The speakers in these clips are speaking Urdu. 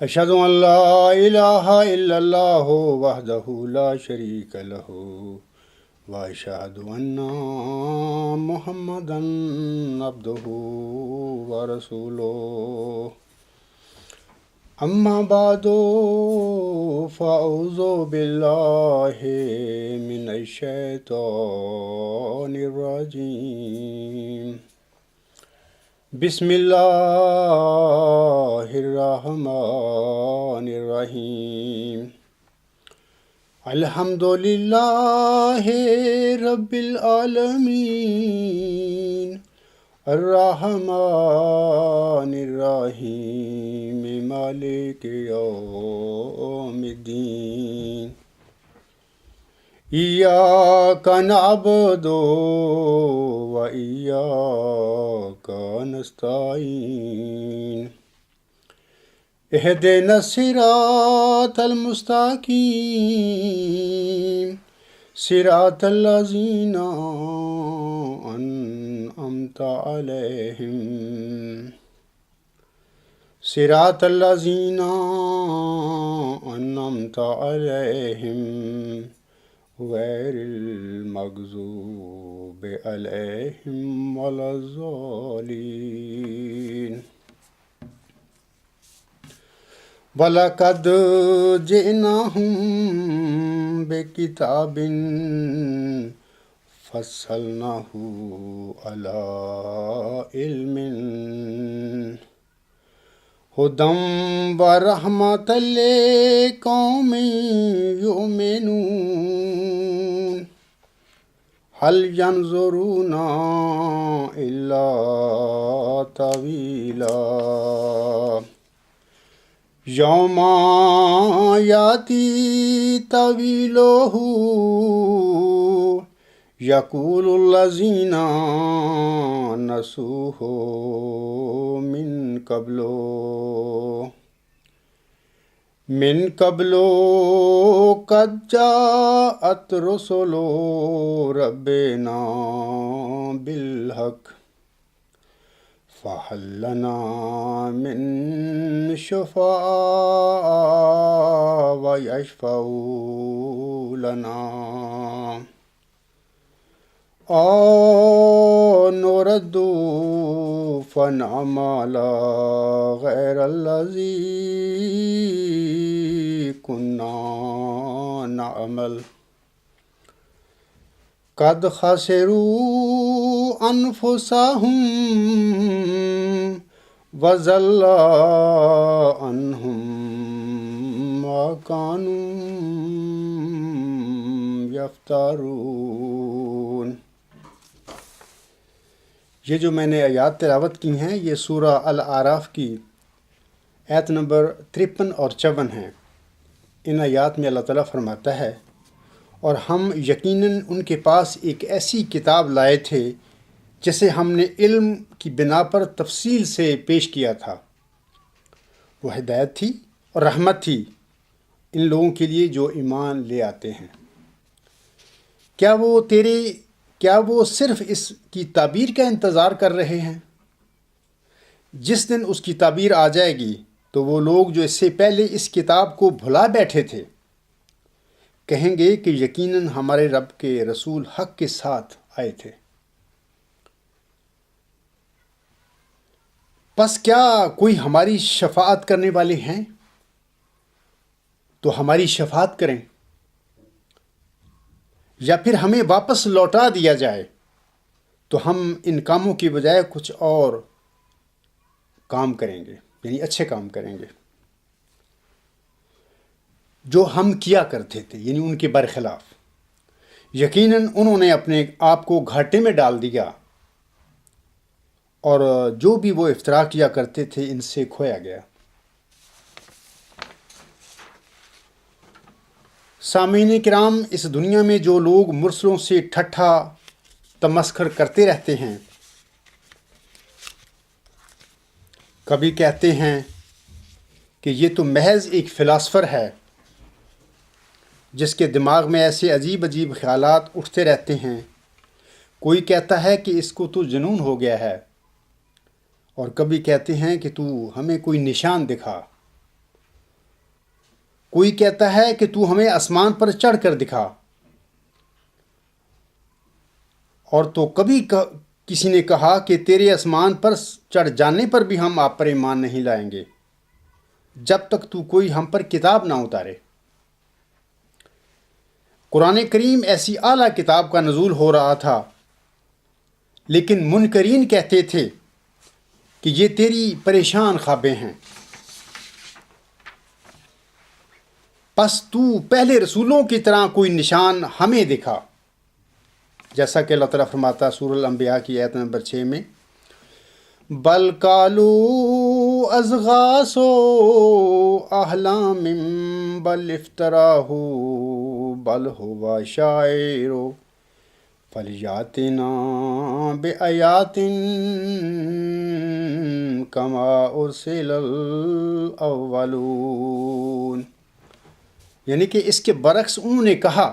أشهد أن لا إله إلا الله وحده لا شريك له وأشهد أن محمدا عبده ورسوله أما بعد فأعوذ بالله من الشيطان الرجيم بسم الله الرحمن الرحيم الحمد لله رب العالمين الرحمن الرحيم مالك يوم الدين إياك نعبد وإياك نستعين اهدنا الصراط المستقيم صراط الذين أنعمت عليهم صراط الذين أنعمت عليهم غير المغضوب عليهم ولا الضالين وَلَقَدْ جِئْنَاهُمْ بِكِتَابٍ فَصَّلْنَاهُ عَلَى عِلْمٍ هُدًى وَرَحْمَةً لِقَوْمٍ يُؤْمِنُونَ هل ينظرون إلا تأويلا يوم يأتي تأويله يقول الذين نسوه من قبل قد جاءت رسل ربنا بالحق فهل لنا من شفعاء ويشفعوا لنا أو نرد فنعمل غير الذي كنا نعمل قد خسروا أنفسهم وضل عنهم ما كانوا يفترون۔ یہ جو میں نے آیات تلاوت کی ہیں یہ سورہ الاعراف کی آیت نمبر 53 اور 54 ہیں۔ ان آیات میں اللہ تعالیٰ فرماتا ہے اور ہم یقیناً ان کے پاس ایک ایسی کتاب لائے تھے جسے ہم نے علم کی بنا پر تفصیل سے پیش کیا تھا۔ وہ ہدایت تھی اور رحمت تھی ان لوگوں کے لیے جو ایمان لے آتے ہیں۔ کیا وہ صرف اس کی تعبیر کا انتظار کر رہے ہیں؟ جس دن اس کی تعبیر آ جائے گی تو وہ لوگ جو اس سے پہلے اس کتاب کو بھلا بیٹھے تھے کہیں گے کہ یقیناً ہمارے رب کے رسول حق کے ساتھ آئے تھے۔ پس کیا کوئی ہماری شفاعت کرنے والے ہیں تو ہماری شفاعت کریں، یا پھر ہمیں واپس لوٹا دیا جائے تو ہم ان کاموں کی بجائے کچھ اور کام کریں گے، یعنی اچھے کام کریں گے جو ہم کیا کرتے تھے، یعنی ان کے برخلاف۔ یقیناً انہوں نے اپنے آپ کو گھاٹے میں ڈال دیا اور جو بھی وہ افترا کیا کرتے تھے ان سے کھویا گیا۔ سامعین کرام، اس دنیا میں جو لوگ مرسلوں سے ٹھٹھا تمسخر کرتے رہتے ہیں، کبھی کہتے ہیں کہ یہ تو محض ایک فلاسفر ہے جس کے دماغ میں ایسے عجیب عجیب خیالات اٹھتے رہتے ہیں۔ کوئی کہتا ہے کہ اس کو تو جنون ہو گیا ہے، اور کبھی کہتے ہیں کہ تو ہمیں کوئی نشان دکھا۔ کوئی کہتا ہے کہ تو ہمیں آسمان پر چڑھ کر دکھا، اور تو کبھی کسی نے کہا کہ تیرے آسمان پر چڑھ جانے پر بھی ہم آپ پر ایمان نہیں لائیں گے جب تک تو کوئی ہم پر کتاب نہ اتارے۔ قرآن کریم ایسی اعلیٰ کتاب کا نزول ہو رہا تھا، لیکن منکرین کہتے تھے کہ یہ تیری پریشان خوابیں ہیں۔ پس تو پہلے رسولوں کی طرح کوئی نشان ہمیں دکھا، جیسا کہ اللہ تعالیٰ فرماتا ہے سورہ الانبیاء کی آیت نمبر 6 میں، بل قالوا اضغاث احلام بل افتراہ بل هو شاعر فلیاتنا بآیات کما ارسل الاولون۔ یعنی کہ اس کے برعکس انہوں نے کہا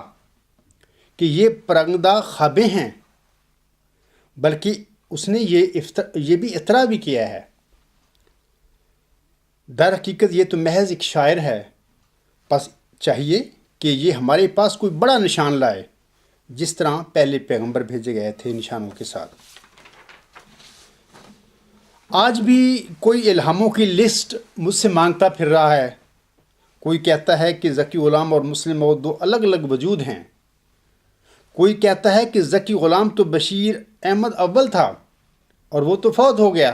کہ یہ پرندہ خوابیں ہیں، بلکہ اس نے یہ بھی اطراع بھی کیا ہے۔ در حقیقت یہ تو محض ایک شاعر ہے، پس چاہیے کہ یہ ہمارے پاس کوئی بڑا نشان لائے، جس طرح پہلے پیغمبر بھیجے گئے تھے نشانوں کے ساتھ۔ آج بھی کوئی الہاموں کی لسٹ مجھ سے مانگتا پھر رہا ہے۔ کوئی کہتا ہے کہ ذکی غلام اور مسلم موعود دو الگ الگ وجود ہیں۔ کوئی کہتا ہے کہ ذکی غلام تو بشیر احمد اول تھا اور وہ تو فوت ہو گیا،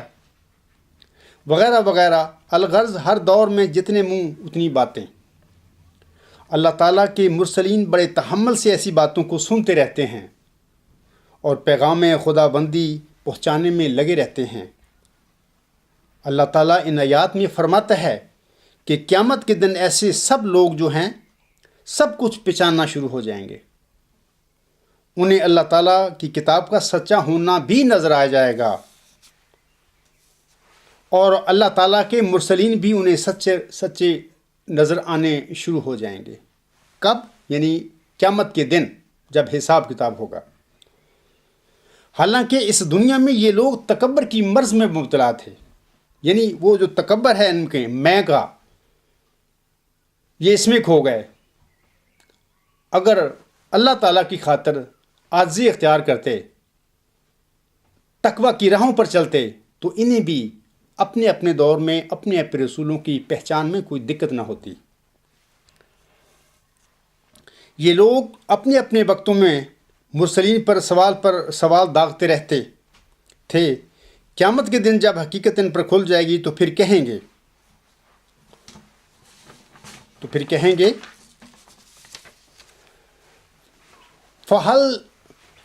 وغیرہ وغیرہ۔ الغرض ہر دور میں جتنے منہ اتنی باتیں۔ اللہ تعالیٰ کے مرسلین بڑے تحمل سے ایسی باتوں کو سنتے رہتے ہیں اور پیغام خدا بندی پہنچانے میں لگے رہتے ہیں۔ اللہ تعالیٰ ان آیات میں فرماتا ہے کہ قیامت کے دن ایسے سب لوگ جو ہیں سب کچھ پہچاننا شروع ہو جائیں گے۔ انہیں اللہ تعالیٰ کی کتاب کا سچا ہونا بھی نظر آ جائے گا، اور اللہ تعالیٰ کے مرسلین بھی انہیں سچے نظر آنے شروع ہو جائیں گے۔ کب؟ یعنی قیامت کے دن جب حساب کتاب ہوگا۔ حالانکہ اس دنیا میں یہ لوگ تکبر کی مرض میں مبتلا تھے، یعنی وہ جو تکبر ہے ان کے میں کا، یہ اس میں کھو گئے۔ اگر اللہ تعالیٰ کی خاطر عاجزی اختیار کرتے، تقوی کی راہوں پر چلتے، تو انہیں بھی اپنے اپنے دور میں اپنے اپنے رسولوں کی پہچان میں کوئی دقت نہ ہوتی۔ یہ لوگ اپنے اپنے وقتوں میں مرسلین پر سوال داغتے رہتے تھے۔ قیامت کے دن جب حقیقت ان پر کھل جائے گی تو پھر کہیں گے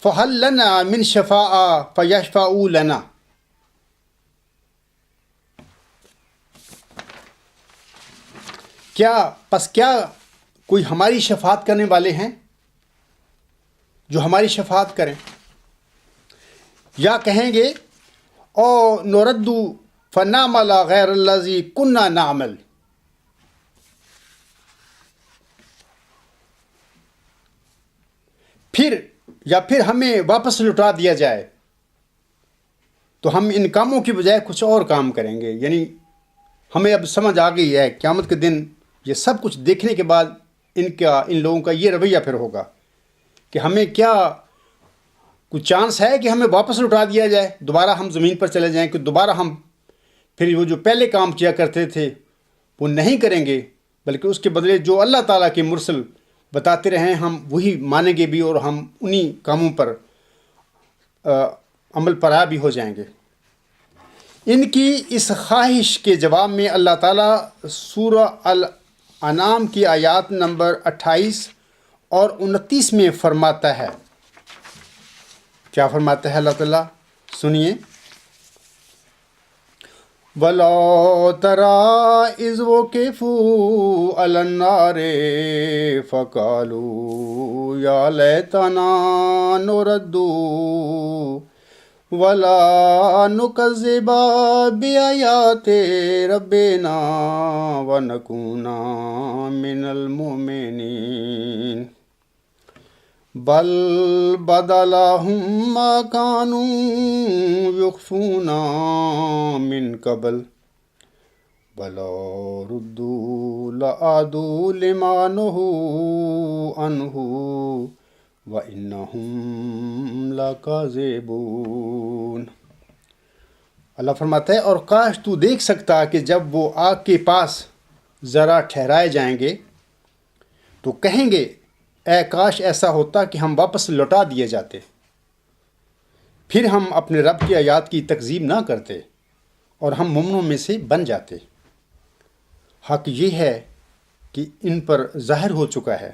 فَهَلْ لَنَا مِنْ شَفَاعَ فَيَشْفَعُوا لَنَا۔ کیا کوئی ہماری شفاعت کرنے والے ہیں جو ہماری شفاعت کریں؟ یا کہیں گے او نُرَدُّ فَنَعْمَلَ غَيْرَ الَّذِي كُنَّا نَعْمَلُ۔ پھر ہمیں واپس لوٹا دیا جائے تو ہم ان کاموں کی بجائے کچھ اور کام کریں گے۔ یعنی ہمیں اب سمجھ آ گئی ہے قیامت کے دن یہ سب کچھ دیکھنے کے بعد ان لوگوں کا یہ رویہ پھر ہوگا کہ ہمیں کیا کوئی چانس ہے کہ ہمیں واپس لوٹا دیا جائے، دوبارہ ہم زمین پر چلے جائیں، کہ دوبارہ ہم پھر وہ جو پہلے کام کیا کرتے تھے وہ نہیں کریں گے، بلکہ اس کے بدلے جو اللہ تعالیٰ کے مرسل بتاتے رہیں ہم وہی مانیں گے بھی، اور ہم انہی کاموں پر عمل پیرا بھی ہو جائیں گے۔ ان کی اس خواہش کے جواب میں اللہ تعالیٰ سورہ الانعام کی آیات نمبر 28 اور 29 میں فرماتا ہے۔ کیا فرماتا ہے اللہ تعالیٰ؟ سنیے، وَلَوْ تَرَىٰ إِذْ وُقِفُوا عَلَى النَّارِ فَقَالُوا يَا لَيْتَنَا نُرَدُّ وَلَا نُكَذِّبَ بِآيَاتِ رَبِّنَا وَنَكُونَ مِنَ الْمُؤْمِنِينَ بل بدا لهم ما كانوا يخفون من قبل وَلَوْ رُدُّوا لَعَادُوا لِمَا نُهُوا عَنْهُ وَإِنَّهُمْ لَكَاذِبُونَ۔ اللہ فرماتا ہے اور کاش تو دیکھ سکتا کہ جب وہ آگ کے پاس ذرا ٹھہرائے جائیں گے تو کہیں گے اے کاش ایسا ہوتا کہ ہم واپس لوٹا دیے جاتے، پھر ہم اپنے رب کی آیات کی تکذیب نہ کرتے اور ہم مومنوں میں سے بن جاتے۔ حق یہ ہے کہ ان پر ظاہر ہو چکا ہے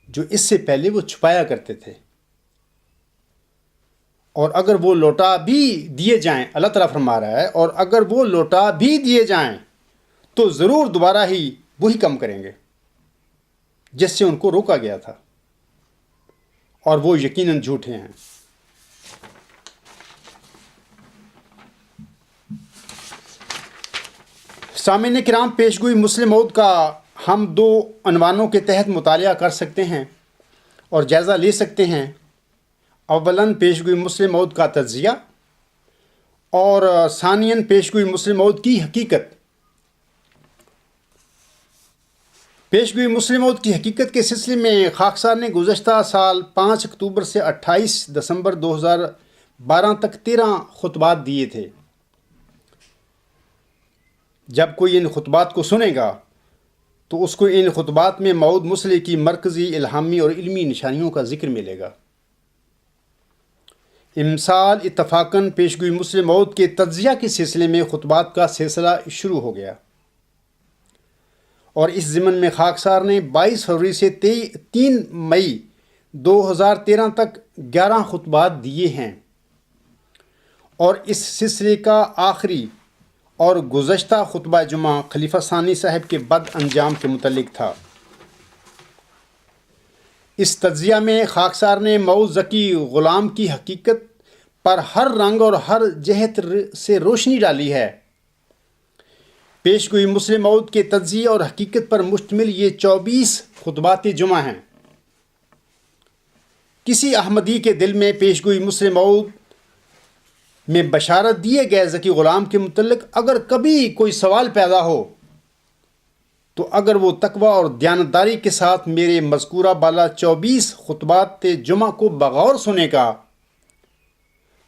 جو اس سے پہلے وہ چھپایا کرتے تھے، اور اگر وہ لوٹا بھی دیے جائیں، اللہ تعالیٰ فرما رہا ہے، اور اگر وہ لوٹا بھی دیے جائیں تو ضرور دوبارہ ہی وہی کم کریں گے جس سے ان کو روکا گیا تھا، اور وہ یقیناً جھوٹے ہیں۔ سامعین کرام، پیشگوئی مسلم موعود کا ہم دو عنوانوں کے تحت مطالعہ کر سکتے ہیں اور جائزہ لے سکتے ہیں۔ اولاً پیشگوئی مسلم موعود کا تجزیہ، اور ثانیاً پیشگوئی مسلم موعود کی حقیقت۔ پیشگوئی مسلم موعود کی حقیقت کے سلسلے میں خاکسار نے گزشتہ سال 5 اکتوبر سے 28 دسمبر 2012 تک 13 خطبات دیے تھے۔ جب کوئی ان خطبات کو سنے گا تو اس کو ان خطبات میں موعود مسلح کی مرکزی الہامی اور علمی نشانیوں کا ذکر ملے گا۔ امسال اتفاقاً پیشگوئی مسلم موعود کے تجزیہ کے سلسلے میں خطبات کا سلسلہ شروع ہو گیا، اور اس ضمن میں خاکسار نے 22 فروری سے 3 مئی 2013 تک 11 خطبات دیے ہیں، اور اس سلسلے کا آخری اور گزشتہ خطبہ جمعہ خلیفہ ثانی صاحب کے بد انجام کے متعلق تھا۔ اس تجزیہ میں خاکسار نے موعود ذکی غلام کی حقیقت پر ہر رنگ اور ہر جہت سے روشنی ڈالی ہے۔ پیشگوئی مسلم موعود کے تجزیے اور حقیقت پر مشتمل یہ 24 خطبات جمعہ ہیں۔ کسی احمدی کے دل میں پیشگوئی مسلم موعود میں بشارت دیے گئے ذکی غلام کے متعلق اگر کبھی کوئی سوال پیدا ہو تو اگر وہ تقوی اور دیانتداری کے ساتھ میرے مذکورہ بالا 24 خطبات جمعہ کو بغور سنے گا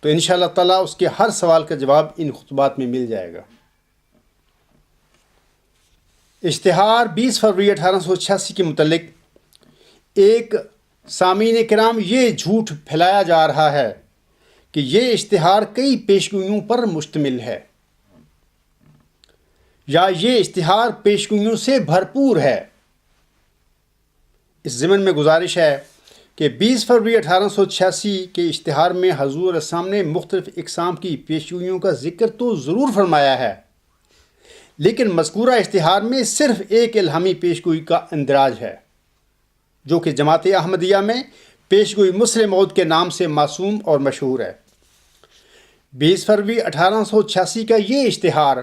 تو انشاءاللہ تعالیٰ اس کے ہر سوال کا جواب ان خطبات میں مل جائے گا۔ اشتہار 20 فروری 1886 کے متعلق ایک سامعین کرام یہ جھوٹ پھیلایا جا رہا ہے کہ یہ اشتہار کئی پیشگوئیوں پر مشتمل ہے، یا یہ اشتہار پیشگوئیوں سے بھرپور ہے۔ اس ضمن میں گزارش ہے کہ 20 فروری 1886 کے اشتہار میں حضور علیہ السلام نے مختلف اقسام کی پیشگوئیوں کا ذکر تو ضرور فرمایا ہے، لیکن مذکورہ اشتہار میں صرف ایک الہامی پیشگوئی کا اندراج ہے جو کہ جماعت احمدیہ میں پیشگوئی مسلم موعود کے نام سے موسوم اور مشہور ہے۔ 20 فروری 1886 کا یہ اشتہار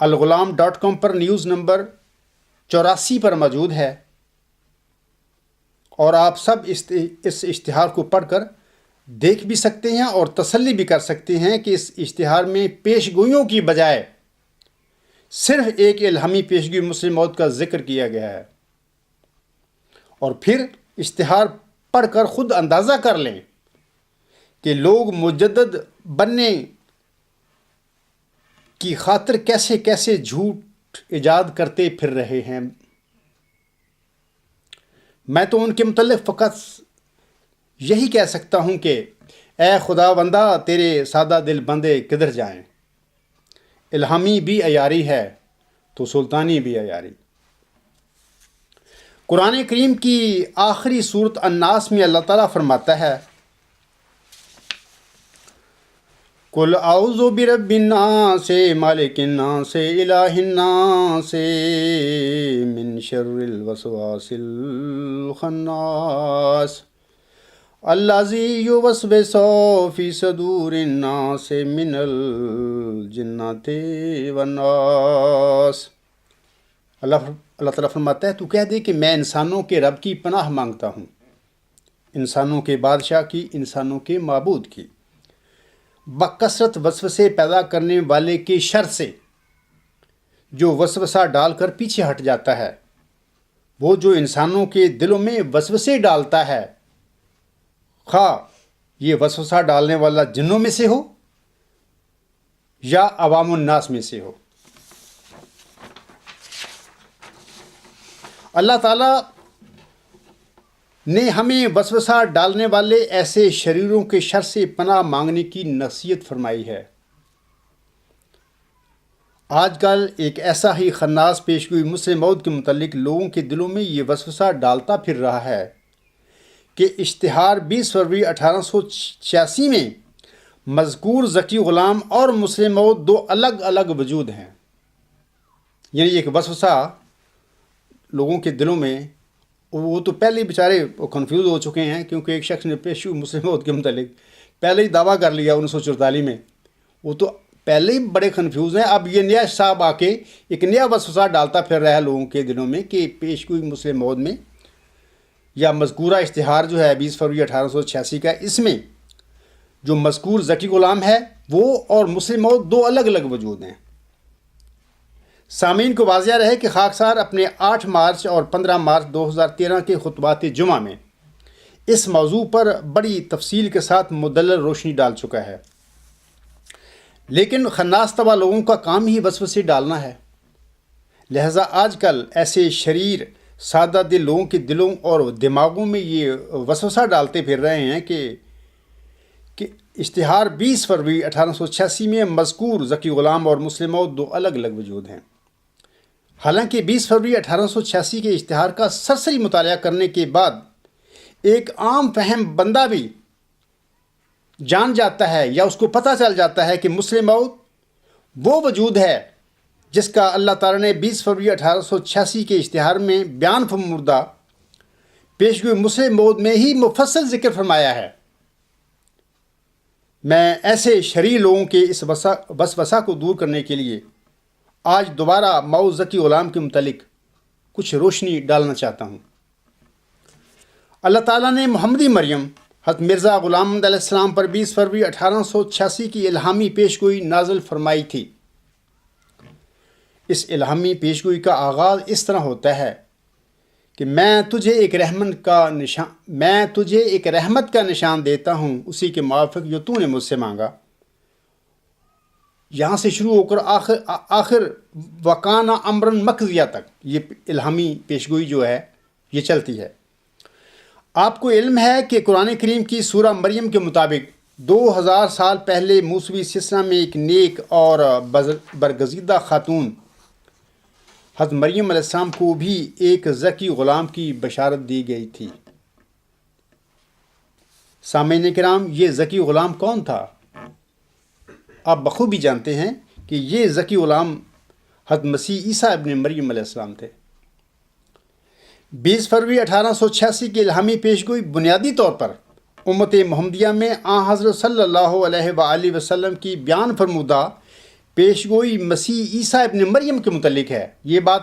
الغلام.com پر نیوز نمبر 84 پر موجود ہے، اور آپ سب اس اشتہار کو پڑھ کر دیکھ بھی سکتے ہیں اور تسلی بھی کر سکتے ہیں کہ اس اشتہار میں پیشگوئیوں کی بجائے صرف ایک الہامی پیشگوئی مسلم موعود کا ذکر کیا گیا ہے۔ اور پھر اشتہار پڑھ کر خود اندازہ کر لیں کہ لوگ مجدد بننے کی خاطر کیسے کیسے جھوٹ ایجاد کرتے پھر رہے ہیں۔ میں تو ان کے متعلق فقط یہی کہہ سکتا ہوں کہ اے خدا بندہ تیرے سادہ دل بندے کدھر جائیں، الہامی بھی عیاری ہے تو سلطانی بھی عیاری۔ قرآن کریم کی آخری سورت الناس میں اللہ تعالیٰ فرماتا ہے قُلْ اعوذ برب الناس مالک الناس الہ الناس من شر الوسواس الخناس الذی یوسوس فی صدور الناس من الجنۃ والناس۔ اللہ تعالیٰ فرماتا ہے تو کہہ دے کہ میں انسانوں کے رب کی پناہ مانگتا ہوں، انسانوں کے بادشاہ کی، انسانوں کے معبود کی، بکثرت وسوسے پیدا کرنے والے کے شر سے جو وسوسہ ڈال کر پیچھے ہٹ جاتا ہے، وہ جو انسانوں کے دلوں میں وسوسے ڈالتا ہے، خواہ یہ وسوسہ ڈالنے والا جنوں میں سے ہو یا عوام الناس میں سے ہو۔ اللہ تعالیٰ نے ہمیں وسوسہ ڈالنے والے ایسے شریروں کے شر سے پناہ مانگنے کی نصیحت فرمائی ہے۔ آج کل ایک ایسا ہی خناس پیشگوئی مسلم موعود کے متعلق لوگوں کے دلوں میں یہ وسوسہ ڈالتا پھر رہا ہے کہ اشتہار 20 فروری 1886 میں مذکور ذکی غلام اور مسلم موعود دو الگ الگ وجود ہیں۔ یعنی ایک وسوسہ لوگوں کے دلوں میں، وہ تو پہلے ہی بیچارے کنفیوز ہو چکے ہیں، کیونکہ ایک شخص نے پیشگوئی مسلم موعود کے متعلق پہلے ہی دعویٰ کر لیا 1944 میں، وہ تو پہلے ہی بڑے کنفیوز ہیں۔ اب یہ نیا صاحب آ کے ایک نیا وسوسہ ڈالتا پھر رہا ہے لوگوں کے دلوں میں کہ پیشگوئی مسلم موعود میں یا مذکورہ اشتہار جو ہے 20 فروری 1886 کا، اس میں جو مذکور ذکی غلام ہے وہ اور مسلم موعود دو الگ الگ وجود ہیں۔ سامعین کو واضح رہے کہ خاکسار اپنے 8 مارچ اور 15 مارچ 2013 کے خطبات جمعہ میں اس موضوع پر بڑی تفصیل کے ساتھ مدلل روشنی ڈال چکا ہے، لیکن خناس طبع لوگوں کا کام ہی وسوسے ڈالنا ہے، لہذا آج کل ایسے شریر سادہ دل لوگوں کے دلوں اور دماغوں میں یہ وسوسہ ڈالتے پھر رہے ہیں کہ اشتہار 20 فروری 1886 میں مذکور ذکی غلام اور مسلم موعود دو الگ الگ وجود ہیں۔ حالانکہ 20 فروری 1886 کے اشتہار کا سرسری مطالعہ کرنے کے بعد ایک عام فہم بندہ بھی جان جاتا ہے یا اس کو پتہ چل جاتا ہے کہ مسلم موعود وہ وجود ہے جس کا اللہ تعالیٰ نے 20 فروری 1886 کے اشتہار میں بیان فرمودہ پیشگوئی مسلم موعود میں ہی مفصل ذکر فرمایا ہے۔ میں ایسے شرعی لوگوں کے اس وسوسہ کو دور کرنے کے لیے آج دوبارہ موعود ذکی غلام کے متعلق کچھ روشنی ڈالنا چاہتا ہوں۔ اللہ تعالیٰ نے محمدی مریم حضرت مرزا غلام محمد علیہ السلام پر 20 فروری 1886 کی الہامی پیشگوئی نازل فرمائی تھی۔ اس الہامی پیشگوئی کا آغاز اس طرح ہوتا ہے کہ میں تجھے ایک رحمت کا نشان دیتا ہوں، اسی کے موافق جو تو نے مجھ سے مانگا۔ یہاں سے شروع ہو کر آخر وکانہ امرن مقضیہ تک یہ الہامی پیشگوئی جو ہے یہ چلتی ہے۔ آپ کو علم ہے کہ قرآن کریم کی سورہ مریم کے مطابق 2000 سال پہلے موسوی سلسلہ میں ایک نیک اور برگزیدہ خاتون حضرت مریم علیہ السلام کو بھی ایک ذکی غلام کی بشارت دی گئی تھی۔ سامعین کرام، یہ ذکی غلام کون تھا؟ آپ بخوبی جانتے ہیں کہ یہ ذکی غلام حضرت مسیح عیسیٰ ابن مریم علیہ السلام تھے۔ 20 فروری 1886 کی الہامی پیشگوئی بنیادی طور پر امت محمدیہ میں حضرت صلی اللہ علیہ وآلہ وسلم کی بیان فرمودہ پیشگوئی مسیح عیسیٰ ابن مریم کے متعلق ہے۔ یہ بات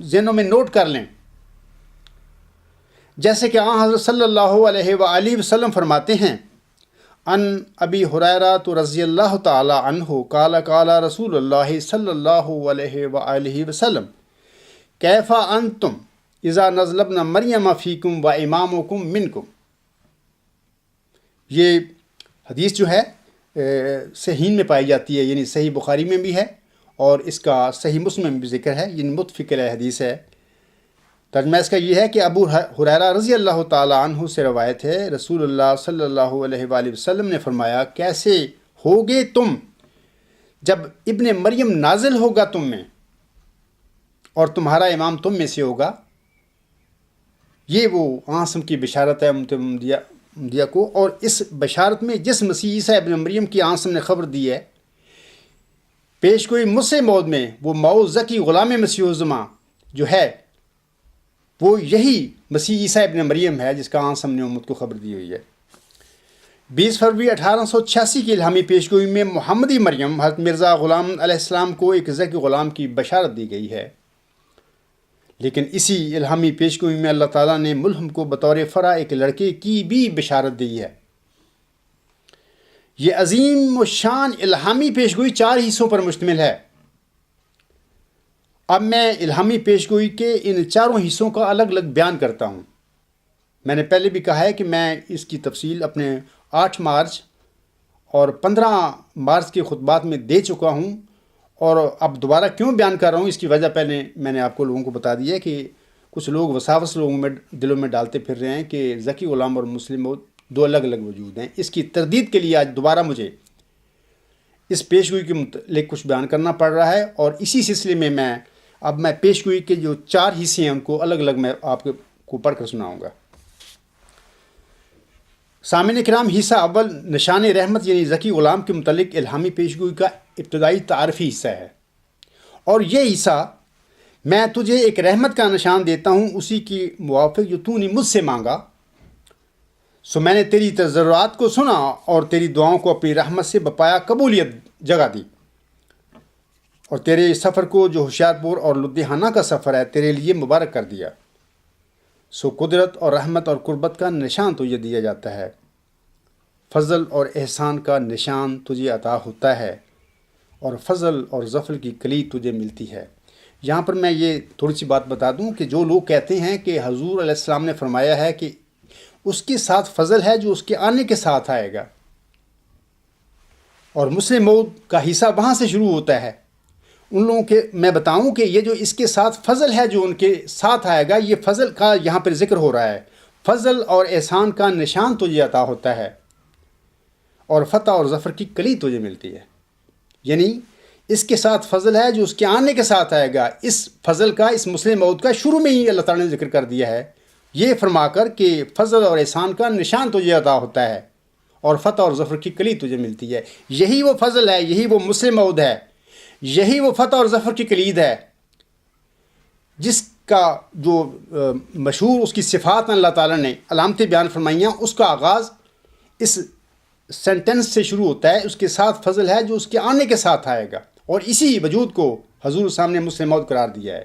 ذہنوں میں نوٹ کر لیں۔ جیسے کہ حضرت صلی اللہ علیہ وآلہ وسلم فرماتے ہیں، ان ابی ہریرہ رضی اللہ تعالی عنہ قال قال رسول اللہ صلی اللہ علیہ وآلہ وسلم کیف انتم اذا نزل ابن مریم فیکم و امامکم منکم۔ یہ حدیث جو ہے صحیحین میں پائی جاتی ہے، یعنی صحیح بخاری میں بھی ہے اور اس کا صحیح مسلم میں بھی ذکر ہے، یعنی متفق علیہ حدیث ہے۔ ترجمہ اس کا یہ ہے کہ ابو ہریرہ رضی اللہ تعالی عنہ سے روایت ہے، رسول اللہ صلی اللہ علیہ وآلہ وسلم نے فرمایا، کیسے ہوگے تم جب ابن مریم نازل ہوگا تم میں اور تمہارا امام تم میں سے ہوگا۔ یہ وہ آنسم کی بشارت ہے امت محمدیہ کو، اور اس بشارت میں جس مسیح عیسیٰ ابن مریم کی آنسم نے خبر دی ہے، پیشگوئی مسلم موعود میں وہ موعود ذکی غلام مسیح الزماں جو ہے وہ یہی مسیح عیسیٰ ابن مریم ہے جس کا آنسم نے امت کو خبر دی ہوئی ہے۔ 20 فروری 1886 کی الہامی پیشگوئی میں محمدی مریم حضرت مرزا غلام علیہ السلام کو ایک ذکی غلام کی بشارت دی گئی ہے، لیکن اسی الہامی پیشگوئی میں اللہ تعالیٰ نے ملہم کو بطور فرع ایک لڑکے کی بھی بشارت دی ہے۔ یہ عظیم و شان الہامی پیشگوئی 4 حصوں پر مشتمل ہے۔ اب میں الہامی پیشگوئی کے ان چاروں حصوں کا الگ الگ بیان کرتا ہوں۔ میں نے پہلے بھی کہا ہے کہ میں اس کی تفصیل اپنے 8 مارچ اور 15 مارچ کے خطبات میں دے چکا ہوں، اور اب دوبارہ کیوں بیان کر رہا ہوں اس کی وجہ پہلے میں نے آپ کو لوگوں کو بتا دی ہے کہ کچھ لوگ وساوس لوگوں میں دلوں میں ڈالتے پھر رہے ہیں کہ ذکی غلام اور مسلم موعود دو الگ الگ وجود ہیں۔ اس کی تردید کے لیے آج دوبارہ مجھے اس پیشگوئی کے متعلق کچھ بیان کرنا پڑ رہا ہے، اور اسی سلسلے میں میں پیشگوئی کے جو 4 حصے ہیں ان کو الگ الگ میں آپ کو پڑھ کر سناؤں گا۔ سامعین کرام، حصہ اول نشان رحمت یعنی ذکی غلام کے متعلق الہامی پیشگوئی کا ابتدائی تعارفی حصہ ہے، اور یہ حصہ میں تجھے ایک رحمت کا نشان دیتا ہوں اسی کی موافق جو تو نے مجھ سے مانگا، سو میں نے تیری تضرعات کو سنا اور تیری دعاؤں کو اپنی رحمت سے بپایا قبولیت جگہ دی، اور تیرے سفر کو جو ہوشیار پور اور لدھیانہ کا سفر ہے تیرے لیے مبارک کر دیا، سو قدرت اور رحمت اور قربت کا نشان تجھے دیا جاتا ہے، فضل اور احسان کا نشان تجھے عطا ہوتا ہے، اور فضل اور ظفر کی کلید تجھے ملتی ہے۔ یہاں پر میں یہ تھوڑی سی بات بتا دوں کہ جو لوگ کہتے ہیں کہ حضور علیہ السلام نے فرمایا ہے کہ اس کے ساتھ فضل ہے جو اس کے آنے کے ساتھ آئے گا، اور مسلم موعود کا حصہ وہاں سے شروع ہوتا ہے، ان لوگوں کے میں بتاؤں کہ یہ جو اس کے ساتھ فضل ہے جو ان کے ساتھ آئے گا، یہ فضل کا یہاں پر ذکر ہو رہا ہے۔ فضل اور احسان کا نشان تجھے عطا ہوتا ہے، اور فتح اور ظفر کی کلید تجھے ملتی ہے، یعنی اس کے ساتھ فضل ہے جو اس کے آنے کے ساتھ آئے گا۔ اس فضل کا، اس مسلم موعود کا شروع میں ہی اللہ تعالیٰ نے ذکر کر دیا ہے، یہ فرما کر کہ فضل اور احسان کا نشان تجھے عطا ہوتا ہے اور فتح اور ظفر کی کلید تجھے ملتی ہے۔ یہی وہ فضل ہے، یہی وہ مسلم موعود ہے، یہی وہ فتح اور ظفر کی کلید ہے جس کا جو مشہور اس کی صفات اللہ تعالیٰ نے علامتیں بیان فرمائیاں، اس کا آغاز اس سینٹنس سے شروع ہوتا ہے، اس کے ساتھ فضل ہے جو اس کے آنے کے ساتھ آئے گا، اور اسی وجود کو حضور صاحب نے مسلم موعود قرار دیا ہے۔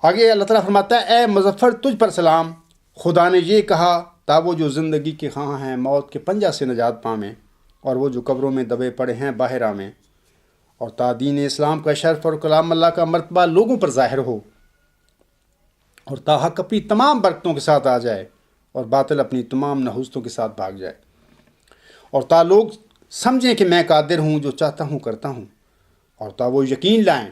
آگے اللہ تعالیٰ فرماتا ہے، اے مظفر تجھ پر سلام، خدا نے یہ کہا تا وہ جو زندگی کے خواہاں ہیں موت کے پنجہ سے نجات پامیں، اور وہ جو قبروں میں دبے پڑے ہیں باہر آمیں، اور تا دین اسلام کا شرف اور کلام اللہ کا مرتبہ لوگوں پر ظاہر ہو، اور تا حق اپنی تمام برکتوں کے ساتھ آ جائے اور باطل اپنی تمام نحوستوں کے ساتھ بھاگ جائے، اور تا لوگ سمجھیں کہ میں قادر ہوں، جو چاہتا ہوں کرتا ہوں، اور تا وہ یقین لائیں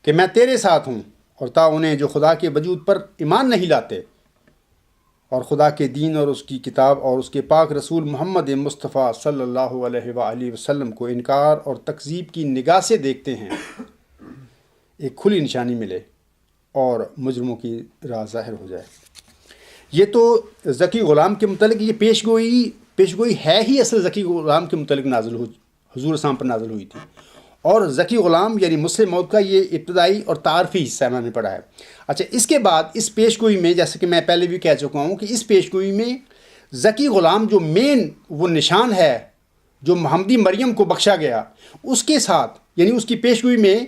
کہ میں تیرے ساتھ ہوں، اور تا انہیں جو خدا کے وجود پر ایمان نہیں لاتے اور خدا کے دین اور اس کی کتاب اور اس کے پاک رسول محمد مصطفیٰ صلی اللہ علیہ وآلہ وسلم کو انکار اور تکذیب کی نگاہ سے دیکھتے ہیں، ایک کھلی نشانی ملے اور مجرموں کی راہ ظاہر ہو جائے۔ یہ تو ذکی غلام کے متعلق یہ پیشگوئی ہے ہی اصل ذکی غلام کے متعلق نازل ہوئی، حضور اسلام پر نازل ہوئی تھی، اور ذکی غلام یعنی مسلم موعود کا یہ ابتدائی اور تعارفی حصہ میں نے پڑھا ہے۔ اچھا، اس کے بعد اس پیشگوئی میں، جیسے کہ میں پہلے بھی کہہ چکا ہوں کہ اس پیشگوئی میں ذکی غلام جو مین وہ نشان ہے جو محمدی مریم کو بخشا گیا، اس کے ساتھ یعنی اس کی پیشگوئی میں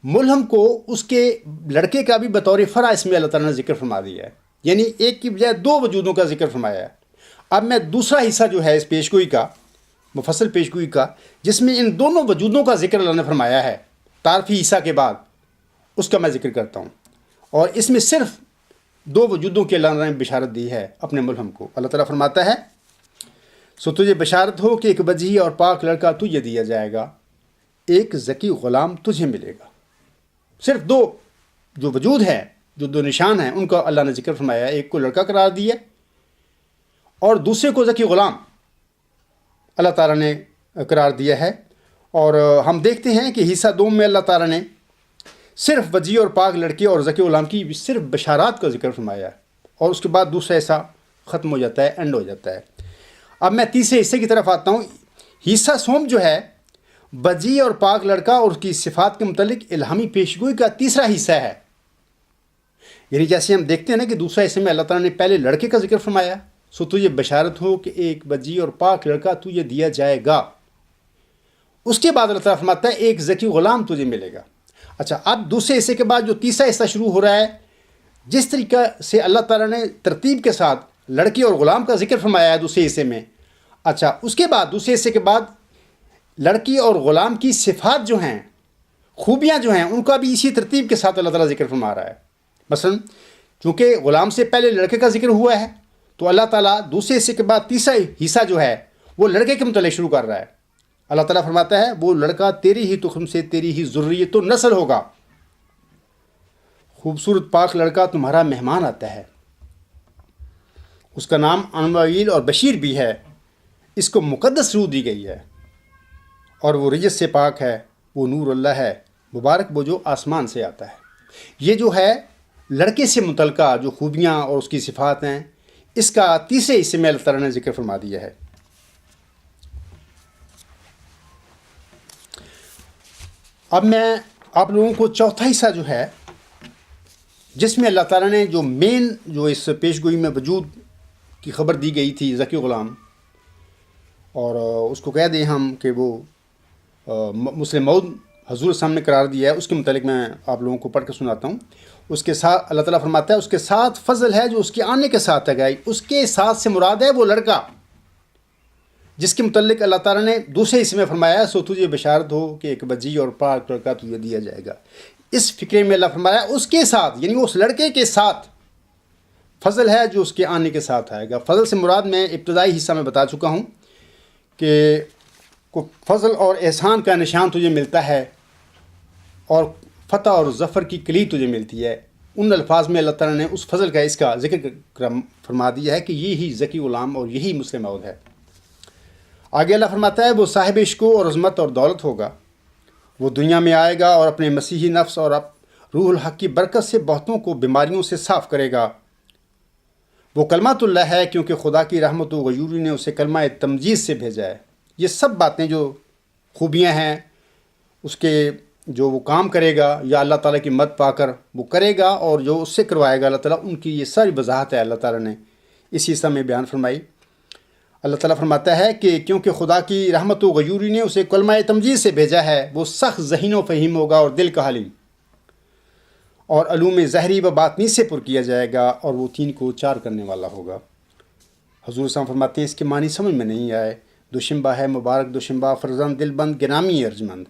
ملہم کو اس کے لڑکے کا بھی بطور فرع اس میں اللہ تعالیٰ نے ذکر فرما دیا ہے، یعنی ایک کی بجائے 2 وجودوں کا ذکر فرمایا ہے۔ اب میں دوسرا حصہ جو ہے اس پیشگوئی کا، مفصل پیشگوئی کا، جس میں ان دونوں وجودوں کا ذکر اللہ نے فرمایا ہے تعارفی حصہ کے بعد، اس کا میں ذکر کرتا ہوں، اور اس میں صرف 2 وجودوں کے اللہ نے بشارت دی ہے اپنے ملہم کو۔ اللہ تعالیٰ فرماتا ہے، سو تجھے بشارت ہو کہ ایک وجیح اور پاک لڑکا تجھے دیا جائے گا، ایک ذکی غلام تجھے ملے گا۔ صرف 2 جو وجود ہیں، جو 2 نشان ہیں، ان کا اللہ نے ذکر فرمایا ہے، ایک کو لڑکا قرار دیا اور دوسرے کو ذکی غلام اللہ تعالیٰ نے قرار دیا ہے۔ اور ہم دیکھتے ہیں کہ حصہ 2 میں اللہ تعالیٰ نے صرف وجیح اور پاک لڑکے اور ذکی غلام کی صرف بشارات کا ذکر فرمایا ہے، اور اس کے بعد دوسرا حصہ ختم ہو جاتا ہے، اینڈ ہو جاتا ہے۔ اب میں تیسرے حصے کی طرف آتا ہوں۔ حصہ سوم جو ہے وجیح اور پاک لڑکا اور اس کی صفات کے متعلق الہامی پیشگوئی کا تیسرا حصہ ہے، یعنی جیسے ہم دیکھتے ہیں نا کہ دوسرا حصے میں اللہ تعالیٰ نے پہلے لڑکے کا ذکر فرمایا، سو تجھے بشارت ہو کہ ایک وجیح اور پاک لڑکا تجھے دیا جائے گا، اس کے بعد اللہ تعالیٰ فرماتا ہے ایک ذکی غلام تجھے ملے گا۔ اچھا، اب دوسرے حصے کے بعد جو تیسرا حصہ شروع ہو رہا ہے، جس طریقہ سے اللہ تعالیٰ نے ترتیب کے ساتھ لڑکے اور غلام کا ذکر فرمایا ہے دوسرے حصے میں، اچھا اس کے بعد دوسرے حصے کے بعد لڑکی اور غلام کی صفات جو ہیں، خوبیاں جو ہیں ان کا بھی اسی ترتیب کے ساتھ اللہ تعالیٰ ذکر فرما رہا ہے۔ مثلا چونکہ غلام سے پہلے لڑکے کا ذکر ہوا ہے تو اللہ تعالیٰ دوسرے حصے کے بعد تیسرا حصہ جو ہے وہ لڑکے کے متعلق شروع کر رہا ہے۔ اللہ تعالیٰ فرماتا ہے وہ لڑکا تیری ہی تخم سے تیری ہی ذریت و نسل ہوگا۔ خوبصورت پاک لڑکا تمہارا مہمان آتا ہے، اس کا نام انویل اور بشیر بھی ہے، اس کو مقدس روح دی گئی ہے اور وہ رجس سے پاک ہے، وہ نور اللہ ہے، مبارک وہ جو آسمان سے آتا ہے۔ یہ جو ہے لڑکے سے متعلقہ جو خوبیاں اور اس کی صفات ہیں، اس کا تیسرے حصے میں اللہ تعالیٰ نے ذکر فرما دیا ہے۔ اب میں آپ لوگوں کو چوتھا حصہ جو ہے جس میں اللہ تعالیٰ نے جو مین جو اس پیش گوئی میں وجود کی خبر دی گئی تھی ذکی غلام، اور اس کو کہہ دیں ہم کہ وہ مسلم موعود حضور سامنے قرار دیا ہے، اس کے متعلق میں آپ لوگوں کو پڑھ کے سناتا ہوں۔ اس کے ساتھ اللہ تعالیٰ فرماتا ہے اس کے ساتھ فضل ہے جو اس کے آنے کے ساتھ ہے گئی، اس کے ساتھ سے مراد ہے وہ لڑکا جس کے متعلق اللہ تعالیٰ نے دوسرے حصے میں فرمایا سو تجھے بشارت ہو کہ ایک بجی اور پاک لڑکا تجھے دیا جائے گا۔ اس فکرے میں اللہ فرمایا اس کے ساتھ، یعنی اس لڑکے کے ساتھ فضل ہے جو اس کے آنے کے ساتھ آئے گا۔ فضل سے مراد میں ابتدائی حصہ میں بتا چکا ہوں کہ فضل اور احسان کا نشان تجھے ملتا ہے اور فتح اور ظفر کی کلید تجھے ملتی ہے۔ ان الفاظ میں اللہ تعالیٰ نے اس فضل کا اس کا ذکر فرما دیا ہے کہ یہی ذکی غلام اور یہی مسلم موعود ہے۔ آگے اللہ فرماتا ہے وہ صاحب عشق اور عظمت اور دولت ہوگا، وہ دنیا میں آئے گا اور اپنے مسیحی نفس اور روح الحق کی برکت سے بہتوں کو بیماریوں سے صاف کرے گا۔ وہ کلمۃ اللہ ہے کیونکہ خدا کی رحمت و غیوری نے اسے کلمہ تمجید سے بھیجا ہے۔ یہ سب باتیں جو خوبیاں ہیں اس کے جو وہ کام کرے گا یا اللہ تعالیٰ کی مدد پا کر وہ کرے گا اور جو اس سے کروائے گا اللہ تعالیٰ، ان کی یہ ساری وضاحت ہے اللہ تعالیٰ نے اس حصہ میں بیان فرمائی۔ اللہ تعالیٰ فرماتا ہے کہ کیونکہ خدا کی رحمت و غیوری نے اسے کلمہ تمجید سے بھیجا ہے، وہ سخت ذہین و فہیم ہوگا اور دل کا حلیم، اور علوم ظاہری و باطنی سے پر کیا جائے گا، اور وہ تین کو چار کرنے والا ہوگا۔ حضور صاحب فرماتے ہیں اس کے معنی سمجھ میں نہیں آئے۔ دوشنبہ ہے مبارک دوشنبہ، فرزند دل بند گرامی ارجمند،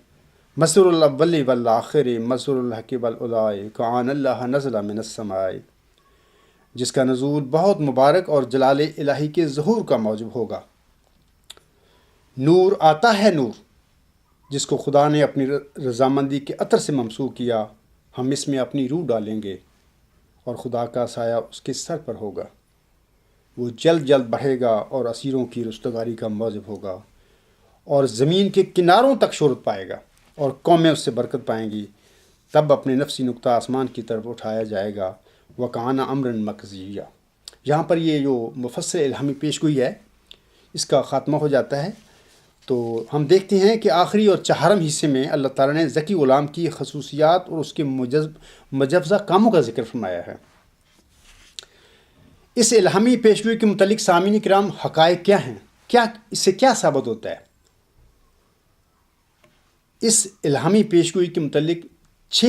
مسرور الاول والآخر مسرور الحق والعلائے کعان اللہ نزل من السماء، جس کا نزول بہت مبارک اور جلال الہی کے ظہور کا موجب ہوگا۔ نور آتا ہے نور، جس کو خدا نے اپنی رضامندی کے عطر سے ممسوح کیا، ہم اس میں اپنی روح ڈالیں گے اور خدا کا سایہ اس کے سر پر ہوگا۔ وہ جلد جلد بڑھے گا اور اسیروں کی رستگاری کا موجب ہوگا، اور زمین کے کناروں تک شہرت پائے گا اور قومیں اس سے برکت پائیں گی۔ تب اپنے نفسی نقطہ آسمان کی طرف اٹھایا جائے گا، وَكَانَ أَمْرًا مَقْضِيًّا۔ یہاں پر یہ جو مفصل الہامی پیشگوئی ہے اس کا خاتمہ ہو جاتا ہے۔ تو ہم دیکھتے ہیں کہ آخری اور چہارم حصے میں اللہ تعالیٰ نے ذکی غلام کی خصوصیات اور اس کے مجوزہ کاموں کا ذکر فرمایا ہے۔ اس الہامی پیشگوئی کے متعلق سامعین کرام حقائق کیا ہیں؟ اس سے کیا ثابت ہوتا ہے؟ اس الہامی پیشگوئی کے متعلق 6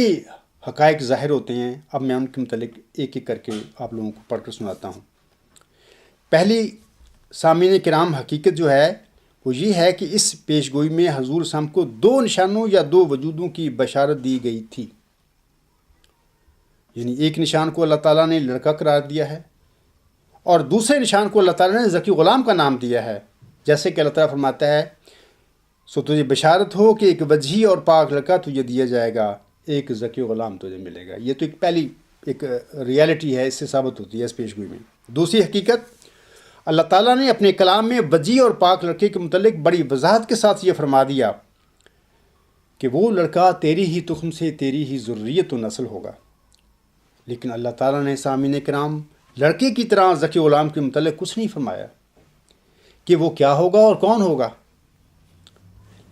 حقائق ظاہر ہوتے ہیں۔ اب میں ان کے متعلق ایک ایک کر کے آپ لوگوں کو پڑھ کر سناتا ہوں۔ پہلی سامعین کرام حقیقت جو ہے وہ یہ ہے کہ اس پیشگوئی میں حضور صاحب کو 2 نشانوں یا 2 وجودوں کی بشارت دی گئی تھی۔ یعنی ایک نشان کو اللہ تعالیٰ نے لڑکا قرار دیا ہے اور دوسرے نشان کو اللہ تعالیٰ نے ذکی غلام کا نام دیا ہے، جیسے کہ اللہ تعالیٰ فرماتا ہے سو تجھے بشارت ہو کہ ایک وجیح اور پاک لڑکا تجھے دیا جائے گا، ایک ذکی غلام تجھے ملے گا۔ یہ تو پہلی ایک ریالٹی ہے، اس سے ثابت ہوتی ہے اس پیشگوئی میں۔ دوسری حقیقت، اللہ تعالیٰ نے اپنے کلام میں وجیح اور پاک لڑکے کے متعلق بڑی وضاحت کے ساتھ یہ فرما دیا کہ وہ لڑکا تیری ہی تخم سے تیری ہی ذریت و نسل ہوگا۔ لیکن اللہ تعالیٰ نے سامعین کرام لڑکے کی طرح ذکی غلام کے متعلق کچھ نہیں فرمایا کہ وہ کیا ہوگا اور کون ہوگا۔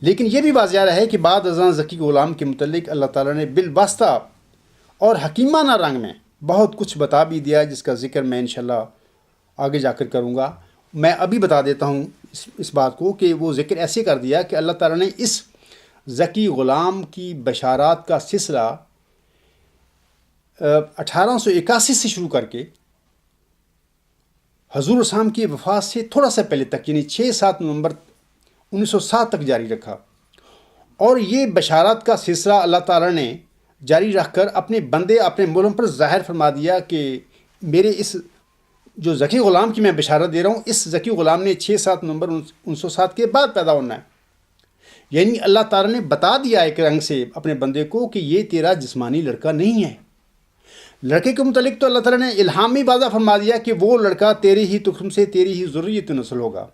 لیکن یہ بھی واضح رہے کہ بعد ازاں ذکی غلام کے متعلق اللہ تعالیٰ نے بالواسطہ اور حکیمانہ رنگ میں بہت کچھ بتا بھی دیا، جس کا ذکر میں انشاءاللہ آگے جا کر کروں گا۔ میں ابھی بتا دیتا ہوں اس بات کو کہ وہ ذکر ایسے کر دیا کہ اللہ تعالیٰ نے اس ذکی غلام کی بشارات کا سلسلہ 1881 سے شروع کر کے حضور صاحب کی وفات سے تھوڑا سا پہلے تک، یعنی 6-7 نومبر 1907 تک جاری رکھا، اور یہ بشارات کا سلسلہ اللہ تعالیٰ نے جاری رکھ کر اپنے بندے اپنے ملہم پر ظاہر فرما دیا کہ میرے اس جو ذکی غلام کی میں بشارت دے رہا ہوں، اس ذکی غلام نے 6-7 نومبر 1907 کے بعد پیدا ہونا ہے۔ یعنی اللہ تعالیٰ نے بتا دیا ایک رنگ سے اپنے بندے کو کہ یہ تیرا جسمانی لڑکا نہیں ہے۔ لڑکے کے متعلق تو اللہ تعالیٰ نے الہامی واضح فرما دیا کہ وہ لڑکا تیری ہی تخم سے، تیری ہی ذریت نسل ہوگا،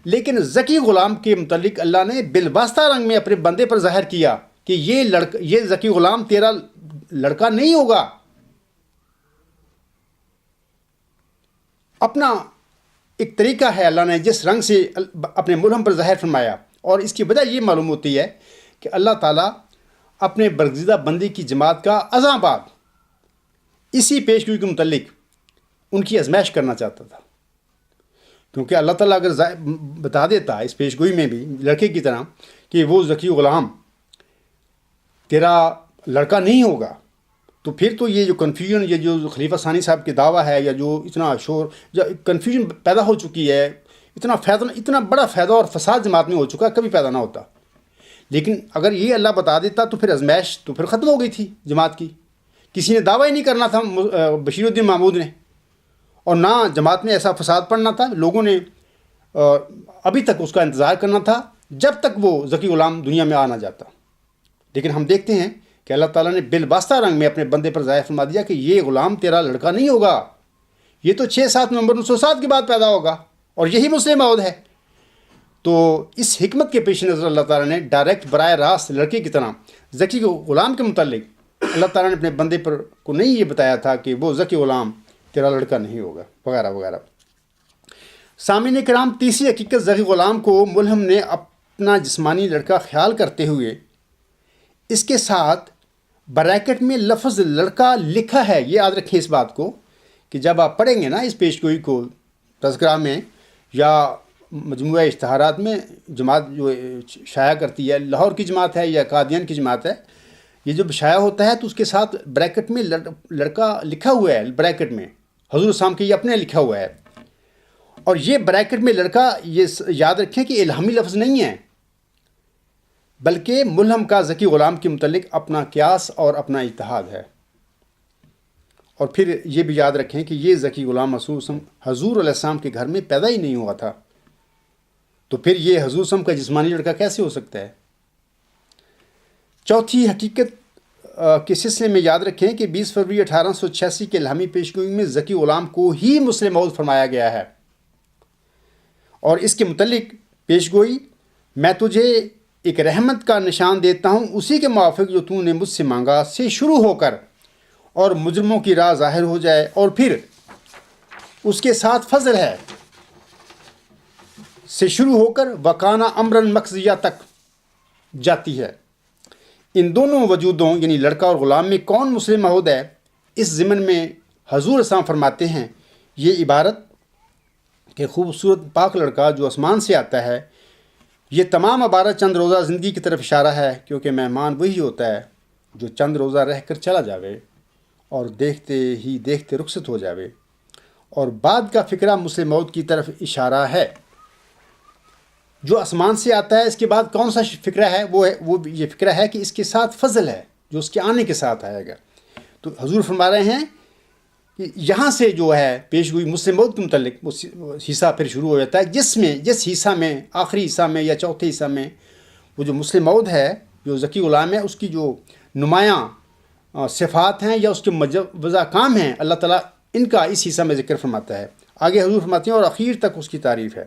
لیکن ذکی غلام کے متعلق اللہ نے بالواسطہ رنگ میں اپنے بندے پر ظاہر کیا کہ یہ ذکی غلام تیرا لڑکا نہیں ہوگا۔ اپنا ایک طریقہ ہے اللہ نے جس رنگ سے اپنے ملہم پر ظاہر فرمایا، اور اس کی وجہ یہ معلوم ہوتی ہے کہ اللہ تعالیٰ اپنے برگزیدہ بندی کی جماعت کا ازاں بعد اسی پیشگوئی کے متعلق ان کی آزمائش کرنا چاہتا تھا، کیونکہ اللہ تعالیٰ اگر بتا دیتا اس پیشگوئی میں بھی لڑکے کی طرح کہ وہ ذکی غلام تیرا لڑکا نہیں ہوگا، تو پھر تو یہ جو کنفیوژن، یہ جو خلیفہ ثانی صاحب کی دعویٰ ہے، یا جو اتنا شور، جو کنفیوژن پیدا ہو چکی ہے، اتنا بڑا فائدہ اور فساد جماعت میں ہو چکا، کبھی پیدا نہ ہوتا۔ لیکن اگر یہ اللہ بتا دیتا تو پھر آزمائش تو پھر ختم ہو گئی تھی جماعت کی۔ کسی نے دعویٰ ہی نہیں کرنا تھا بشیر الدین محمود نے، اور نہ جماعت میں ایسا فساد پڑنا تھا۔ لوگوں نے ابھی تک اس کا انتظار کرنا تھا جب تک وہ ذکی غلام دنیا میں آ نہ جاتا۔ لیکن ہم دیکھتے ہیں کہ اللہ تعالیٰ نے بالواسطہ رنگ میں اپنے بندے پر ظاہر فرما دیا کہ یہ غلام تیرا لڑکا نہیں ہوگا، یہ تو 6-7 نومبر 1907 کے بعد پیدا ہوگا، اور یہی مسلم موعود ہے۔ تو اس حکمت کے پیش نظر اللہ تعالیٰ نے ڈائریکٹ براہ راست لڑکے کی طرح ذکی غلام کے متعلق اللہ تعالیٰ نے اپنے بندے پر کو نہیں یہ بتایا تھا کہ وہ ذکی غلام تیرا لڑکا نہیں ہوگا، وغیرہ وغیرہ۔ سامعین کرام، تیسری حقیقت، ذکی غلام کو ملہم نے اپنا جسمانی لڑکا خیال کرتے ہوئے اس کے ساتھ بریکٹ میں لفظ لڑکا لکھا ہے۔ یہ یاد رکھیں اس بات کو کہ جب آپ پڑھیں گے نا اس پیشگوئی کو تذکرہ میں یا مجموعہ اشتہارات میں، جماعت جو شائع کرتی ہے، لاہور کی جماعت ہے یا قادیان کی جماعت ہے، یہ جب شائع ہوتا ہے تو اس کے ساتھ بریکٹ میں لڑکا لکھا ہوا ہے، بریکٹ میں حضور السلام کے یہ اپنے لکھا ہوا ہے۔ اور یہ بریکٹ میں لڑکا، یہ یاد رکھیں کہ الہامی لفظ نہیں ہے، بلکہ ملہم کا ذکی غلام کے متعلق اپنا قیاس اور اپنا اجتہاد ہے۔ اور پھر یہ بھی یاد رکھیں کہ یہ ذکی غلام حضور علیہ السلام کے گھر میں پیدا ہی نہیں ہوا تھا، تو پھر یہ حضور السلام کا جسمانی لڑکا کیسے ہو سکتا ہے؟ چوتھی حقیقت کے سلسلے میں یاد رکھیں کہ 20 فروری 1886 کے الہامی پیشگوئی میں ذکی غلام کو ہی مسلم موعود فرمایا گیا ہے، اور اس کے متعلق پیشگوئی، میں تجھے ایک رحمت کا نشان دیتا ہوں، اسی کے موافق جو تو نے مجھ سے مانگا، سے شروع ہو کر اور مجرموں کی راہ ظاہر ہو جائے، اور پھر اس کے ساتھ فضل ہے سے شروع ہو کر وکانہ امرن مقضیہ تک جاتی ہے۔ ان دونوں وجودوں یعنی لڑکا اور غلام میں کون مسلم موعود ہے، اس ضمن میں حضور اسلام فرماتے ہیں یہ عبارت کہ خوبصورت پاک لڑکا جو آسمان سے آتا ہے، یہ تمام عبارت چند روزہ زندگی کی طرف اشارہ ہے، کیونکہ مہمان وہی ہوتا ہے جو چند روزہ رہ کر چلا جاوے اور دیکھتے ہی دیکھتے رخصت ہو جاوے، اور بعد کا فکرہ مسلم موعود کی طرف اشارہ ہے۔ جو آسمان سے آتا ہے، اس کے بعد کون سا فکرہ ہے؟ وہ یہ فکرہ ہے کہ اس کے ساتھ فضل ہے جو اس کے آنے کے ساتھ آئے گا۔ تو حضور فرما رہے ہیں کہ یہاں سے جو ہے پیشگوئی مسلم موعود کے متعلق وہ حصہ پھر شروع ہو جاتا ہے، جس حصہ میں، آخری حصہ میں یا چوتھے حصہ میں، وہ جو مسلم موعود ہے، جو ذکی غلام ہے، اس کی جو نمایاں صفات ہیں یا اس کے مجوزہ کام ہیں، اللہ تعالیٰ ان کا اس حصہ میں ذکر فرماتا ہے۔ آگے حضور فرماتے ہیں اور اخیر تک اس کی تعریف ہے۔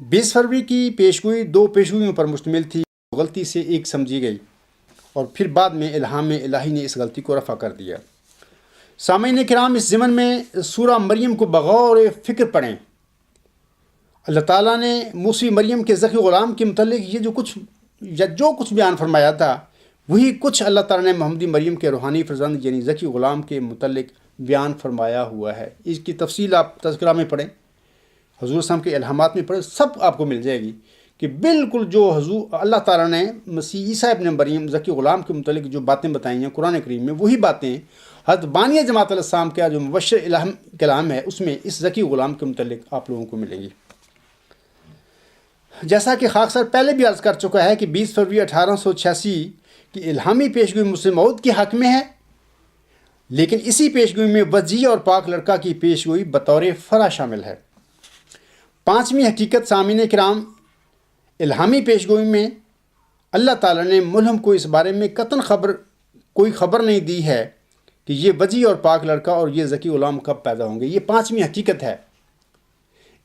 20 فروری کی پیشگوئی 2 پیشگوئیوں پر مشتمل تھی، غلطی سے ایک سمجھی گئی، اور پھر بعد میں الہام الہی نے اس غلطی کو رفع کر دیا۔ سامعین کرام، اس ضمن میں سورہ مریم کو بغور فکر پڑھیں۔ اللہ تعالیٰ نے موسی مریم کے ذکی غلام کے متعلق یہ جو کچھ بیان فرمایا تھا، وہی کچھ اللہ تعالیٰ نے محمدی مریم کے روحانی فرزند یعنی ذکی غلام کے متعلق بیان فرمایا ہوا ہے۔ اس کی تفصیل آپ تذکرہ میں پڑھیں، حضور صاحب کے الہامات میں پڑھیں، سب آپ کو مل جائے گی کہ بالکل جو اللہ تعالیٰ نے مسیح عیسیٰ ابن مریم ذکی غلام کے متعلق جو باتیں بتائی ہیں قرآن کریم میں، وہی باتیں حضرت بانیہ جماعت علیہ السلام کا جو مبشر کلام ہے، اس میں اس ذکی غلام کے متعلق آپ لوگوں کو ملے گی۔ جیسا کہ خاک سر پہلے بھی عرض کر چکا ہے کہ 20 فروری 1886 کی الہامی پیشگوئی مسلم موعود کے حق میں ہے، لیکن اسی پیشگوئی میں وجیح اور پاک لڑکا کی پیشگوئی بطور فرع شامل ہے۔ پانچویں حقیقت سامعین کرام، الہامی پیشگوئی میں اللہ تعالیٰ نے ملہم کو اس بارے میں قطعاً کوئی خبر نہیں دی ہے کہ یہ وجیح اور پاک لڑکا اور یہ ذکی غلام کب پیدا ہوں گے۔ یہ پانچویں حقیقت ہے،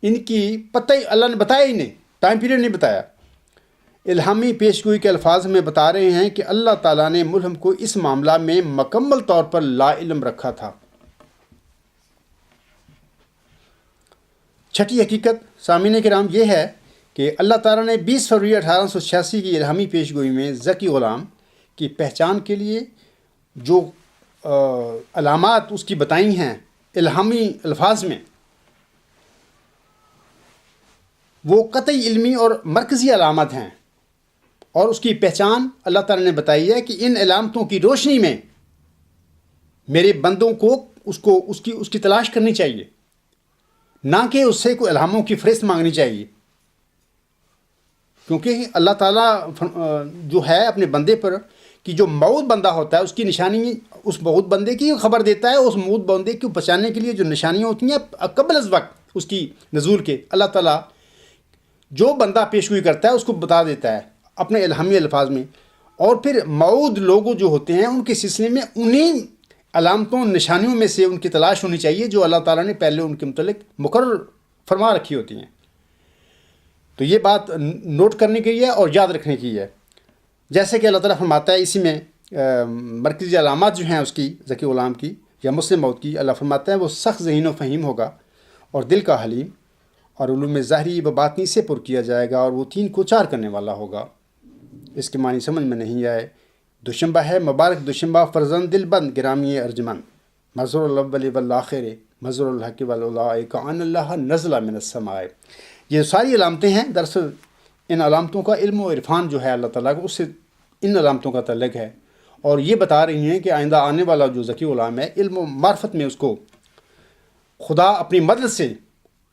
ان کی پتہ ہی اللہ نے بتایا ہی نہیں، ٹائم پیریڈ نہیں بتایا۔ الہامی پیشگوئی کے الفاظ میں بتا رہے ہیں کہ اللہ تعالیٰ نے ملہم کو اس معاملہ میں مکمل طور پر لا علم رکھا تھا۔ چھٹی حقیقت سامعین کرام یہ ہے کہ اللہ تعالیٰ نے 20 فروری 1886 کی الہامی پیشگوئی میں ذکی غلام کی پہچان کے لیے جو علامات اس کی بتائی ہیں الہامی الفاظ میں، وہ قطعی علمی اور مرکزی علامات ہیں، اور اس کی پہچان اللہ تعالیٰ نے بتائی ہے کہ ان علامتوں کی روشنی میں میرے بندوں کو اس کی تلاش کرنی چاہیے، نہ کہ اس سے کوئی الہاموں کی فہرست مانگنی چاہیے، کیونکہ اللہ تعالیٰ جو ہے اپنے بندے پر کہ جو موعود بندہ ہوتا ہے اس کی نشانی اس موعود بندے کی خبر دیتا ہے۔ اس موعود بندے کو بچانے کے لیے جو نشانیاں ہوتی ہیں قبل از وقت اس کی نزول کے، اللہ تعالیٰ جو بندہ پیشگوئی کرتا ہے اس کو بتا دیتا ہے اپنے الہامی الفاظ میں، اور پھر موعود لوگ جو ہوتے ہیں ان کے سلسلے میں انہیں علامتوں نشانیوں میں سے ان کی تلاش ہونی چاہیے جو اللہ تعالیٰ نے پہلے ان کے متعلق مقرر فرما رکھی ہوتی ہیں۔ تو یہ بات نوٹ کرنے کی ہے اور یاد رکھنے کی ہے، جیسے کہ اللہ تعالیٰ فرماتا ہے اسی میں مرکزی علامات جو ہیں اس کی ذکی غلام کی یا مسلم موعود کی، اللہ فرماتا ہے وہ سخت ذہین و فہیم ہوگا اور دل کا حلیم، اور علوم ظاہری و باطنی سے پر کیا جائے گا، اور وہ تین کو چار کرنے والا ہوگا۔ اس کے معنی سمجھ میں نہیں آئے، دوشنبہ ہے مبارک دوشنبہ فرزند دل بند گرامی ارجمن، مظہر الاول والآخر مظہر الحق والولائک ان اللہ نزل من السماء۔ یہ ساری علامتیں ہیں، دراصل ان علامتوں کا علم و عرفان جو ہے اللہ تعالیٰ کو اس سے ان علامتوں کا تعلق ہے، اور یہ بتا رہی ہیں کہ آئندہ آنے والا جو ذکی غلام ہے علم و معرفت میں اس کو خدا اپنی مدد سے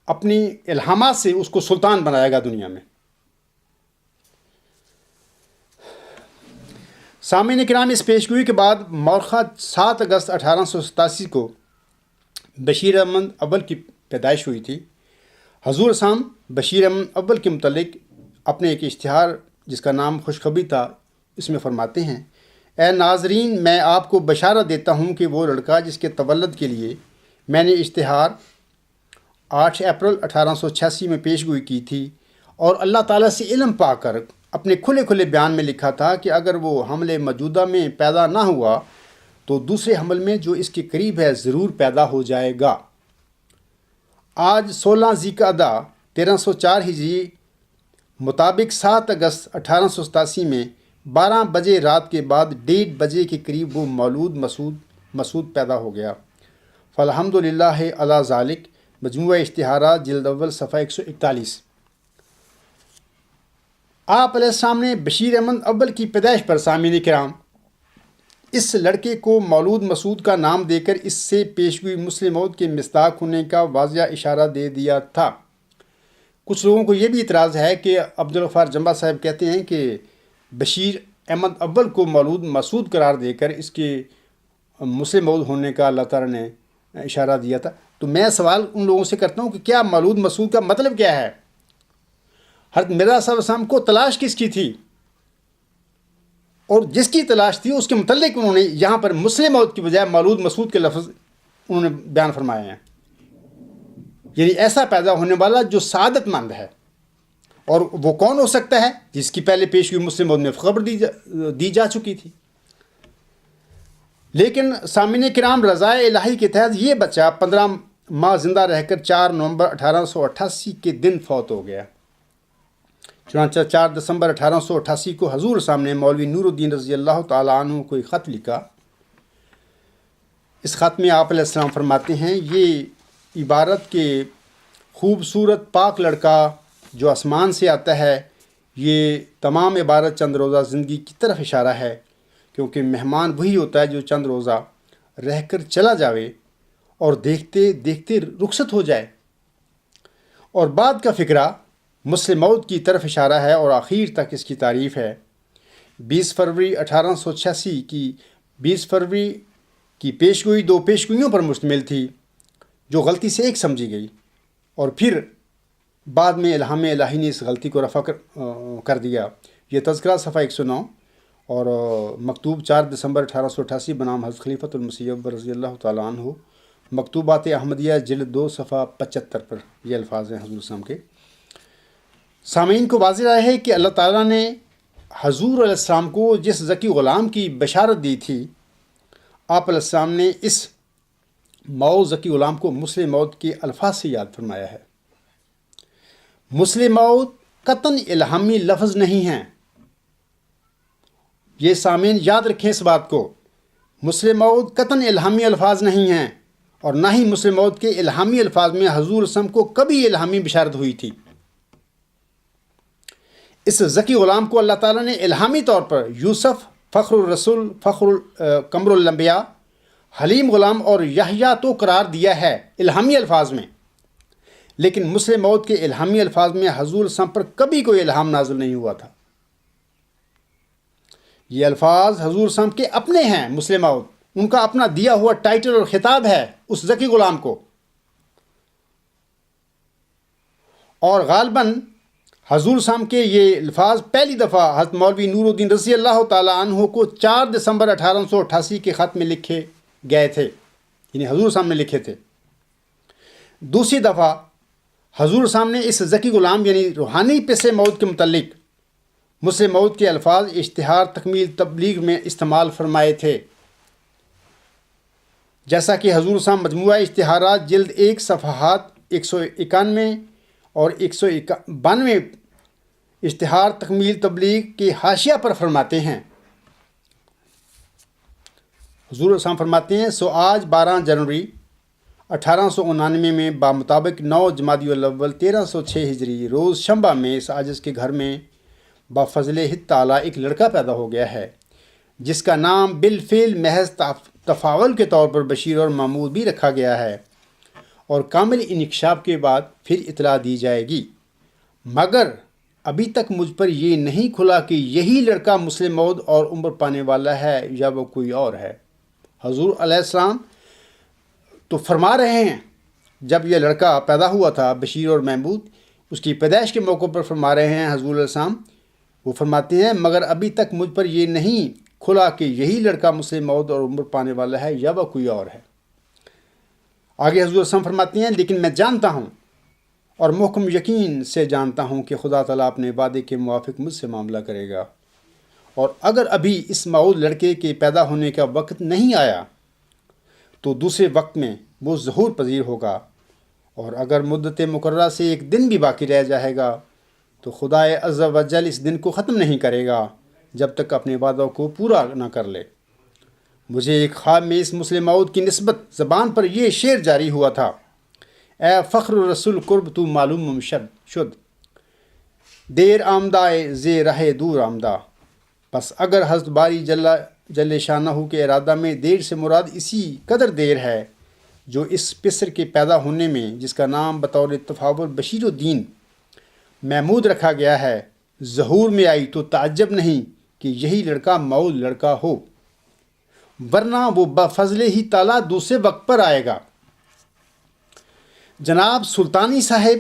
اپنی الہامات سے اس کو سلطان بنائے گا دنیا میں۔ سامعین کرام، اس پیشگوئی کے بعد مورخہ 7 اگست 1887 کو بشیر احمد اول کی پیدائش ہوئی تھی۔ حضور اسام بشیر احمد اول کے متعلق اپنے ایک اشتہار جس کا نام خوشخبری تھا اس میں فرماتے ہیں، اے ناظرین، میں آپ کو بشارت دیتا ہوں کہ وہ لڑکا جس کے تولد کے لیے میں نے اشتہار 8 اپریل 1886 میں پیشگوئی کی تھی اور اللہ تعالیٰ سے علم پا کر اپنے کھلے بیان میں لکھا تھا کہ اگر وہ حمل موجودہ میں پیدا نہ ہوا تو دوسرے حمل میں جو اس کے قریب ہے ضرور پیدا ہو جائے گا۔ آج 16 ذی القعدہ 1304 ہجری مطابق 7 اگست 1887 میں 12 بجے رات کے بعد 1:30 بجے کے قریب وہ مولود مسعود پیدا ہو گیا۔ فالحمد للہ علی ذالک، مجموعہ اشتہارات جلد اول صفحہ 141۔ آپ علیہ السلام نے بشیر احمد اول کی پیدائش پر سامعین کرام اس لڑکے کو مولود مسعود کا نام دے کر اس سے پیشگوئی مسلم موعود کے مصداق ہونے کا واضح اشارہ دے دیا تھا۔ کچھ لوگوں کو یہ بھی اعتراض ہے کہ عبدالغفار جمبا صاحب کہتے ہیں کہ بشیر احمد اول کو مولود مسعود قرار دے کر اس کے مسلم موعود ہونے کا اللہ تعالیٰ نے اشارہ دیا تھا۔ تو میں سوال ان لوگوں سے کرتا ہوں کہ کیا مولود مسعود کا مطلب کیا ہے؟ حضرت مرزا صاحب السلام کو تلاش کس کی تھی؟ اور جس کی تلاش تھی اس کے متعلق انہوں نے یہاں پر مسلم موعود کی بجائے مولود مسعود کے لفظ انہوں نے بیان فرمائے ہیں، یعنی ایسا پیدا ہونے والا جو سعادت مند ہے۔ اور وہ کون ہو سکتا ہے؟ جس کی پہلے پیشگوئی مسلم موعود میں خبر دی جا چکی تھی۔ لیکن سامعین کرام، رضائے الہی کے تحت یہ بچہ 15 ماہ زندہ رہ کر 4 نومبر 1888 کے دن فوت ہو گیا۔ چنانچہ 4 دسمبر 1888 کو حضور سامنے مولوی نور الدین رضی اللہ تعالیٰ عنہ کو ایک خط لکھا۔ اس خط میں آپ علیہ السلام فرماتے ہیں، یہ عبارت کہ خوبصورت پاک لڑکا جو آسمان سے آتا ہے، یہ تمام عبارت چند روزہ زندگی کی طرف اشارہ ہے، کیونکہ مہمان وہی ہوتا ہے جو چند روزہ رہ کر چلا جاوے اور دیکھتے دیکھتے رخصت ہو جائے، اور بعد کا فکرہ مسلم موعود کی طرف اشارہ ہے اور آخر تک اس کی تعریف ہے۔ 20 فروری 1886 کی 20 فروری کی پیشگوئی 2 پیشگوئیوں پر مشتمل تھی جو غلطی سے ایک سمجھی گئی، اور پھر بعد میں الہام الہی نے اس غلطی کو رفع کر دیا۔ یہ تذکرہ صفحہ 109 اور مکتوب 4 دسمبر 1888 بنام حضرت خلیفۃ المسیح موعود رضی اللہ تعالیٰ عنہ، مکتوبات احمدیہ جلد 2 صفحہ 75 پر یہ الفاظ ہیں حضور السلام کے۔ سامعین کو واضح رہا ہے کہ اللہ تعالیٰ نے حضور علیہ السلام کو جس ذکی غلام کی بشارت دی تھی، آپ علیہ السلام نے اس موعود ذکی غلام کو مسلم موعود کے الفاظ سے یاد فرمایا ہے۔ مسلم موعود قطعاً الہامی لفظ نہیں ہیں، یہ سامعین یاد رکھیں اس بات کو۔ مسلم موعود قطعاً الہامی الفاظ نہیں ہیں، اور نہ ہی مسلم موعود کے الہامی الفاظ میں حضور وسلم کو کبھی الہامی بشارت ہوئی تھی۔ اس ذکی غلام کو اللہ تعالیٰ نے الہامی طور پر یوسف، فخر الرسول، قمر الانبیاء، حلیم غلام اور یحییٰ تو قرار دیا ہے الہامی الفاظ میں، لیکن مسلم موعود کے الہامی الفاظ میں حضور وسلم پر کبھی کوئی الہام نازل نہیں ہوا تھا۔ یہ الفاظ حضور وسلم کے اپنے ہیں، مسلم موعود ان کا اپنا دیا ہوا ٹائٹل اور خطاب ہے اس ذکی غلام کو، اور غالباً حضور صاحب کے یہ الفاظ پہلی دفعہ حضرت مولوی نور الدین رضی اللہ تعالیٰ عنہ کو 4 دسمبر 1888 کے خط میں لکھے گئے تھے، یعنی حضور صاحب نے لکھے تھے۔ دوسری دفعہ حضور صاحب نے اس ذکی غلام یعنی روحانی پس موعود کے متعلق مسلم موعود کے الفاظ اشتہار تکمیل تبلیغ میں استعمال فرمائے تھے، جیسا کہ حضور صاحب مجموعہ اشتہارات جلد 1 صفحات 191 اور 192 اشتہار تکمیل تبلیغ کے حاشیہ پر فرماتے ہیں۔ حضور صاحب فرماتے ہیں، سو آج 12 جنوری 1899 میں بمطابق 9 جمادی الاول 1306 ہجری روز شنبہ میں اس عاجز کے گھر میں بفضل حق تعالیٰ ایک لڑکا پیدا ہو گیا ہے، جس کا نام بالفعل محض تفاعل کے طور پر بشیر اور محمود بھی رکھا گیا ہے، اور کامل انکشاف کے بعد پھر اطلاع دی جائے گی، مگر ابھی تک مجھ پر یہ نہیں کھلا کہ یہی لڑکا مسلم موعود اور عمر پانے والا ہے یا وہ کوئی اور ہے۔ حضور علیہ السلام تو فرما رہے ہیں، جب یہ لڑکا پیدا ہوا تھا بشیر اور محمود، اس کی پیدائش کے موقع پر فرما رہے ہیں حضور علیہ السلام، وہ فرماتے ہیں مگر ابھی تک مجھ پر یہ نہیں کھلا کہ یہی لڑکا مسلم موعود اور عمر پانے والا ہے یا وہ کوئی اور ہے۔ آگے حضور وسلم فرماتے ہیں، لیکن میں جانتا ہوں اور محکم یقین سے جانتا ہوں کہ خدا تعالیٰ اپنے وعدے کے موافق مجھ سے معاملہ کرے گا، اور اگر ابھی اس موعود لڑکے کے پیدا ہونے کا وقت نہیں آیا تو دوسرے وقت میں وہ ظہور پذیر ہوگا، اور اگر مدت مقررہ سے ایک دن بھی باقی رہ جائے گا تو خدا عز و جل اس دن کو ختم نہیں کرے گا جب تک اپنے وعدوں کو پورا نہ کر لے۔ مجھے ایک خواب میں اس مسلم موعود کی نسبت زبان پر یہ شعر جاری ہوا تھا، اے فخر الرسول قرب تو معلوم شد، دیر آمدہ زی راہ دور آمدہ۔ بس اگر حضرت باری جل شانہ کے ارادہ میں دیر سے مراد اسی قدر دیر ہے جو اس پسر کے پیدا ہونے میں، جس کا نام بطور تفاول بشیر الدین محمود رکھا گیا ہے، ظہور میں آئی، تو تعجب نہیں کہ یہی لڑکا موعود لڑکا ہو، ورنہ وہ بفضل ہی تعالیٰ دوسرے وقت پر آئے گا۔ جناب سلطانی صاحب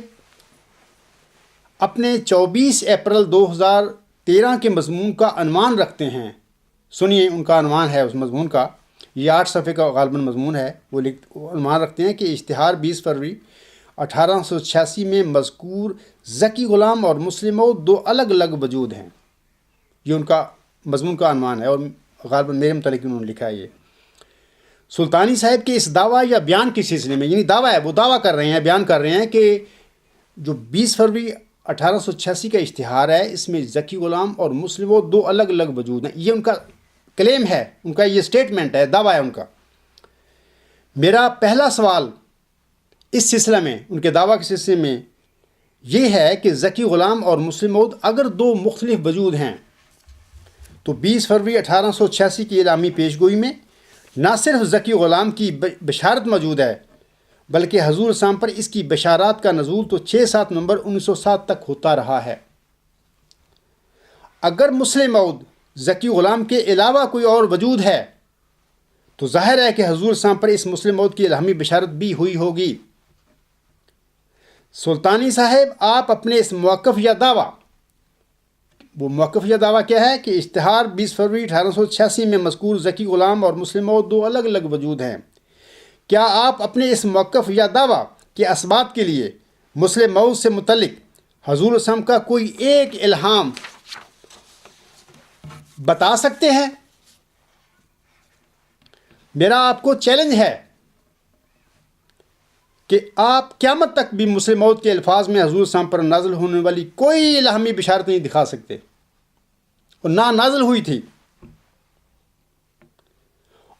اپنے 24 اپریل 2013 کے مضمون کا عنوان رکھتے ہیں، سنیے ان کا عنوان ہے اس مضمون کا، یہ 8 صفحے کا غالباً مضمون ہے، وہ عنوان رکھتے ہیں کہ اشتہار 20 فروری 1886 میں مذکور ذکی غلام اور مسلم موعود 2 الگ الگ وجود ہیں۔ یہ ان کا مضمون کا عنوان ہے، اور غالباً میرے متعلق انہوں نے لکھا ہے۔ یہ سلطانی صاحب کے اس دعویٰ یا بیان کے سلسلے میں، یعنی دعویٰ ہے، وہ دعویٰ کر رہے ہیں، بیان کر رہے ہیں کہ جو 20 فروری 1886 کا اشتہار ہے، اس میں ذکی غلام اور مسلم موعود 2 الگ الگ وجود ہیں۔ یہ ان کا کلیم ہے، ان کا یہ سٹیٹمنٹ ہے، دعویٰ ہے ان کا۔ میرا پہلا سوال اس سلسلہ میں، ان کے دعویٰ کے سلسلے میں یہ ہے کہ ذکی غلام اور مسلم موعود اگر 2 مختلف وجود ہیں تو 20 فروری 1886 کی اعلامی پیشگوئی میں نہ صرف ذکی غلام کی بشارت موجود ہے بلکہ حضور السلام پر اس کی بشارات کا نزول تو 6-7 نومبر 1907 تک ہوتا رہا ہے۔ اگر مسلم موعود ذکی غلام کے علاوہ کوئی اور وجود ہے تو ظاہر ہے کہ حضور السلام پر اس مسلم موعود کی الہامی بشارت بھی ہوئی ہوگی۔ سلطانی صاحب، آپ اپنے اس موقف یا دعویٰ، وہ موقف یا دعویٰ کیا ہے کہ اشتہار 20 فروری 1886 میں مذکور ذکی غلام اور مسلم موعود 2 الگ الگ وجود ہیں، کیا آپ اپنے اس موقف یا دعویٰ کے اسبات کے لیے مسلم موعود سے متعلق حضور السلام کا کوئی ایک الہام بتا سکتے ہیں؟ میرا آپ کو چیلنج ہے کہ آپ قیامت تک بھی مسلم موعود کے الفاظ میں حضور السلام پر نازل ہونے والی کوئی الہامی بشارت نہیں دکھا سکتے، اور نہ نازل ہوئی تھی۔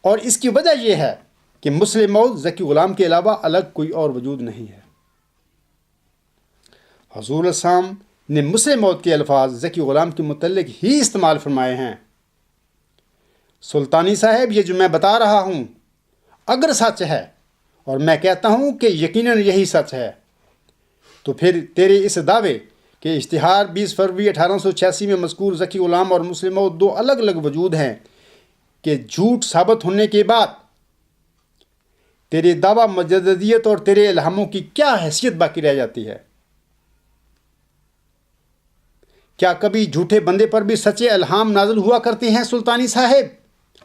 اور اس کی وجہ یہ ہے کہ مسلم موعود ذکی غلام کے علاوہ الگ کوئی اور وجود نہیں ہے۔ حضور السلام نے مسلم موعود کے الفاظ ذکی غلام کے متعلق ہی استعمال فرمائے ہیں۔ سلطانی صاحب، یہ جو میں بتا رہا ہوں اگر سچ ہے، اور میں کہتا ہوں کہ یقیناً یہی سچ ہے، تو پھر تیرے اس دعوے کہ اشتہار 20 فروری 1886 میں مذکور ذکی غلام اور مسلم موعود 2 الگ الگ وجود ہیں کہ جھوٹ ثابت ہونے کے بعد تیرے دعویٰ مجددیت اور تیرے الہاموں کی کیا حیثیت باقی رہ جاتی ہے؟ کیا کبھی جھوٹے بندے پر بھی سچے الہام نازل ہوا کرتے ہیں سلطانی صاحب؟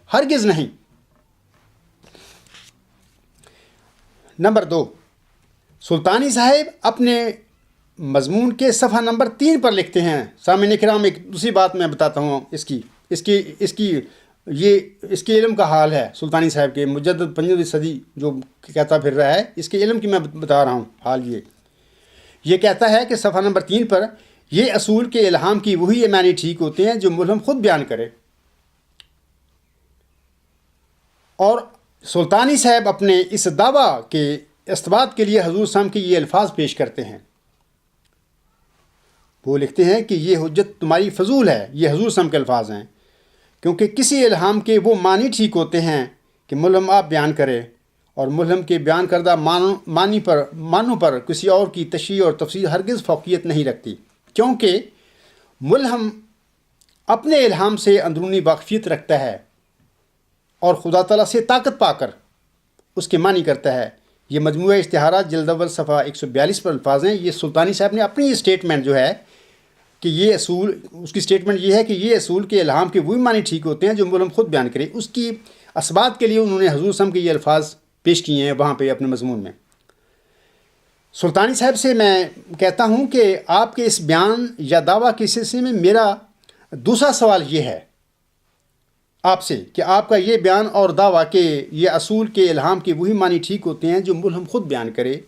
ہرگز نہیں۔ نمبر 2، سلطانی صاحب اپنے مضمون کے صفحہ نمبر 3 پر لکھتے ہیں۔ سامعین کرام، ایک دوسری بات میں بتاتا ہوں، اس کے علم کا حال ہے سلطانی صاحب کے، مجدد 15ویں صدی جو کہتا پھر رہا ہے، اس کے علم کی میں بتا رہا ہوں حال۔ یہ کہتا ہے کہ صفحہ نمبر 3 پر یہ اصول کے الہام کی وہی معنی ٹھیک ہوتے ہیں جو ملہم خود بیان کرے۔ اور سلطانی صاحب اپنے اس دعویٰ کے اثبات کے لیے حضور السلام کے یہ الفاظ پیش کرتے ہیں۔ وہ لکھتے ہیں کہ یہ حجت تمہاری فضول ہے، یہ حضور السلام کے الفاظ ہیں، کیونکہ کسی الہام کے وہ معنی ٹھیک ہوتے ہیں کہ ملہم آپ بیان کرے، اور ملہم کے بیان کردہ معنوں پر کسی اور کی تشریح اور تفسیر ہرگز فوقیت نہیں رکھتی، کیونکہ ملہم اپنے الہام سے اندرونی واقفیت رکھتا ہے اور خدا تعالیٰ سے طاقت پا کر اس کے معنی کرتا ہے۔ یہ مجموعہ اشتہارات جلد اول صفحہ 142 پر الفاظ ہیں۔ یہ سلطانی صاحب نے اپنی اسٹیٹمنٹ جو ہے کہ یہ اصول، اس کی اسٹیٹمنٹ یہ ہے کہ یہ اصول کے الہام کے وہی معنی ٹھیک ہوتے ہیں جو ملہم خود بیان کرے، اس کی اثبات کے لیے انہوں نے حضور وسلم کے یہ الفاظ پیش کیے ہیں وہاں پہ اپنے مضمون میں۔ سلطانی صاحب سے میں کہتا ہوں کہ آپ کے اس بیان یا دعویٰ کے سلسلے میں میرا دوسرا سوال یہ ہے آپ سے کہ آپ کا یہ بیان اور دعویٰ کہ یہ اصول کے الہام کے وہی معنی ٹھیک ہوتے ہیں جو ملہم خود بیان کرے،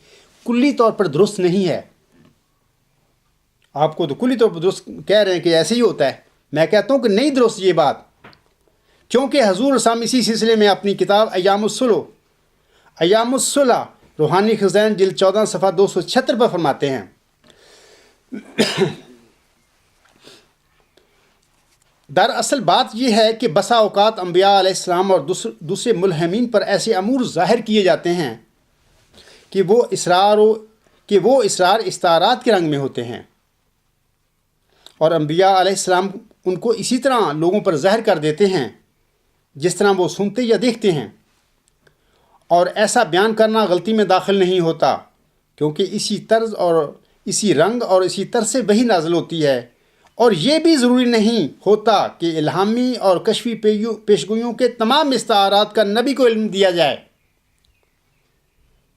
کلی طور پر درست نہیں ہے۔ آپ کو تو کلی طور پر درست کہہ رہے ہیں کہ ایسے ہی ہوتا ہے، میں کہتا ہوں کہ نہیں درست یہ بات، کیونکہ حضور السلام اسی سلسلے میں اپنی کتاب ایام الصلح روحانی خزائن جلد 14 صفحہ 276 پر فرماتے ہیں، دراصل بات یہ ہے کہ بسا اوقات انبیاء علیہ السلام اور دوسرے ملہمین پر ایسے امور ظاہر کیے جاتے ہیں کہ وہ اسرار استعارات کے رنگ میں ہوتے ہیں، اور انبیاء علیہ السلام ان کو اسی طرح لوگوں پر ظاہر کر دیتے ہیں جس طرح وہ سنتے یا دیکھتے ہیں، اور ایسا بیان کرنا غلطی میں داخل نہیں ہوتا، کیونکہ اسی طرز اور اسی رنگ اور اسی طرز سے وحی نازل ہوتی ہے، اور یہ بھی ضروری نہیں ہوتا کہ الہامی اور کشفی پیشگوئیوں کے تمام استعارات کا نبی کو علم دیا جائے،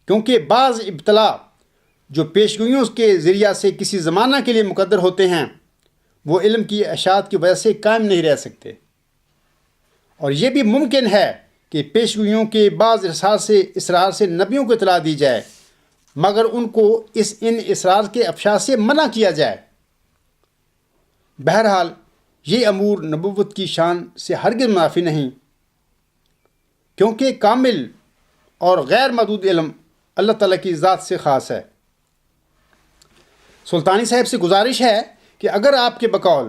کیونکہ بعض ابتلا جو پیشگوئیوں کے ذریعہ سے کسی زمانہ کے لیے مقدر ہوتے ہیں وہ علم کی اشاعت کی وجہ سے قائم نہیں رہ سکتے، اور یہ بھی ممکن ہے کہ پیشگوئیوں کے بعض اسرار سے نبیوں کو اطلاع دی جائے مگر ان کو ان اسرار کے افشا سے منع کیا جائے۔ بہرحال یہ امور نبوت کی شان سے ہرگز منافی نہیں، کیونکہ کامل اور غیر محدود علم اللہ تعالیٰ کی ذات سے خاص ہے۔ سلطانی صاحب سے گزارش ہے کہ اگر آپ کے بقول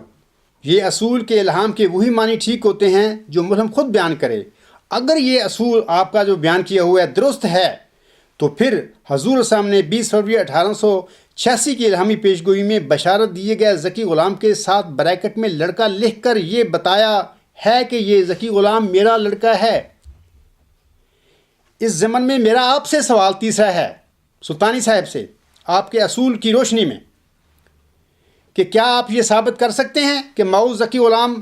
یہ اصول کے الہام کے وہی معنی ٹھیک ہوتے ہیں جو ملہم خود بیان کرے، اگر یہ اصول آپ کا جو بیان کیا ہوا ہے درست ہے تو پھر حضور صاحب نے 20 فروری 1886 کی الہامی پیشگوئی میں بشارت دیے گئے ذکی غلام کے ساتھ بریکٹ میں لڑکا لکھ کر یہ بتایا ہے کہ یہ ذکی غلام میرا لڑکا ہے۔ اس ضمن میں میرا آپ سے سوال تیسرا ہے، سلطانی صاحب سے، آپ کے اصول کی روشنی میں، کہ کیا آپ یہ ثابت کر سکتے ہیں کہ مئو ذکی غلام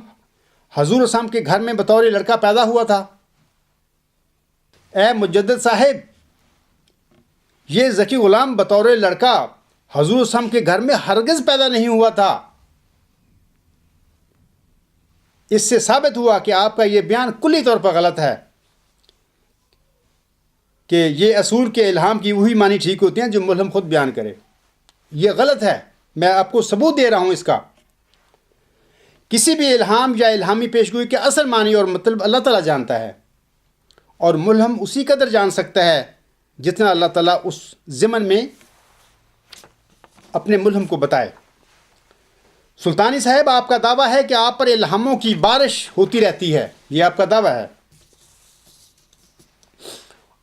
حضور صاحب کے گھر میں بطور لڑکا پیدا ہوا تھا؟ اے مجدد صاحب، یہ ذکی غلام بطور لڑکا حضور صاحب کے گھر میں ہرگز پیدا نہیں ہوا تھا۔ اس سے ثابت ہوا کہ آپ کا یہ بیان کلی طور پر غلط ہے کہ یہ اصول کے الہام کی وہی معنی ٹھیک ہوتی ہیں جو ملہم خود بیان کرے۔ یہ غلط ہے، میں آپ کو ثبوت دے رہا ہوں اس کا۔ کسی بھی الہام یا الہامی پیشگوئی کے اصل معنی اور مطلب اللہ تعالیٰ جانتا ہے، اور ملہم اسی قدر جان سکتا ہے جتنا اللہ تعالیٰ اس ضمن میں اپنے ملہم کو بتائے۔ سلطانی صاحب، آپ کا دعویٰ ہے کہ آپ پر الہاموں کی بارش ہوتی رہتی ہے، یہ آپ کا دعویٰ ہے۔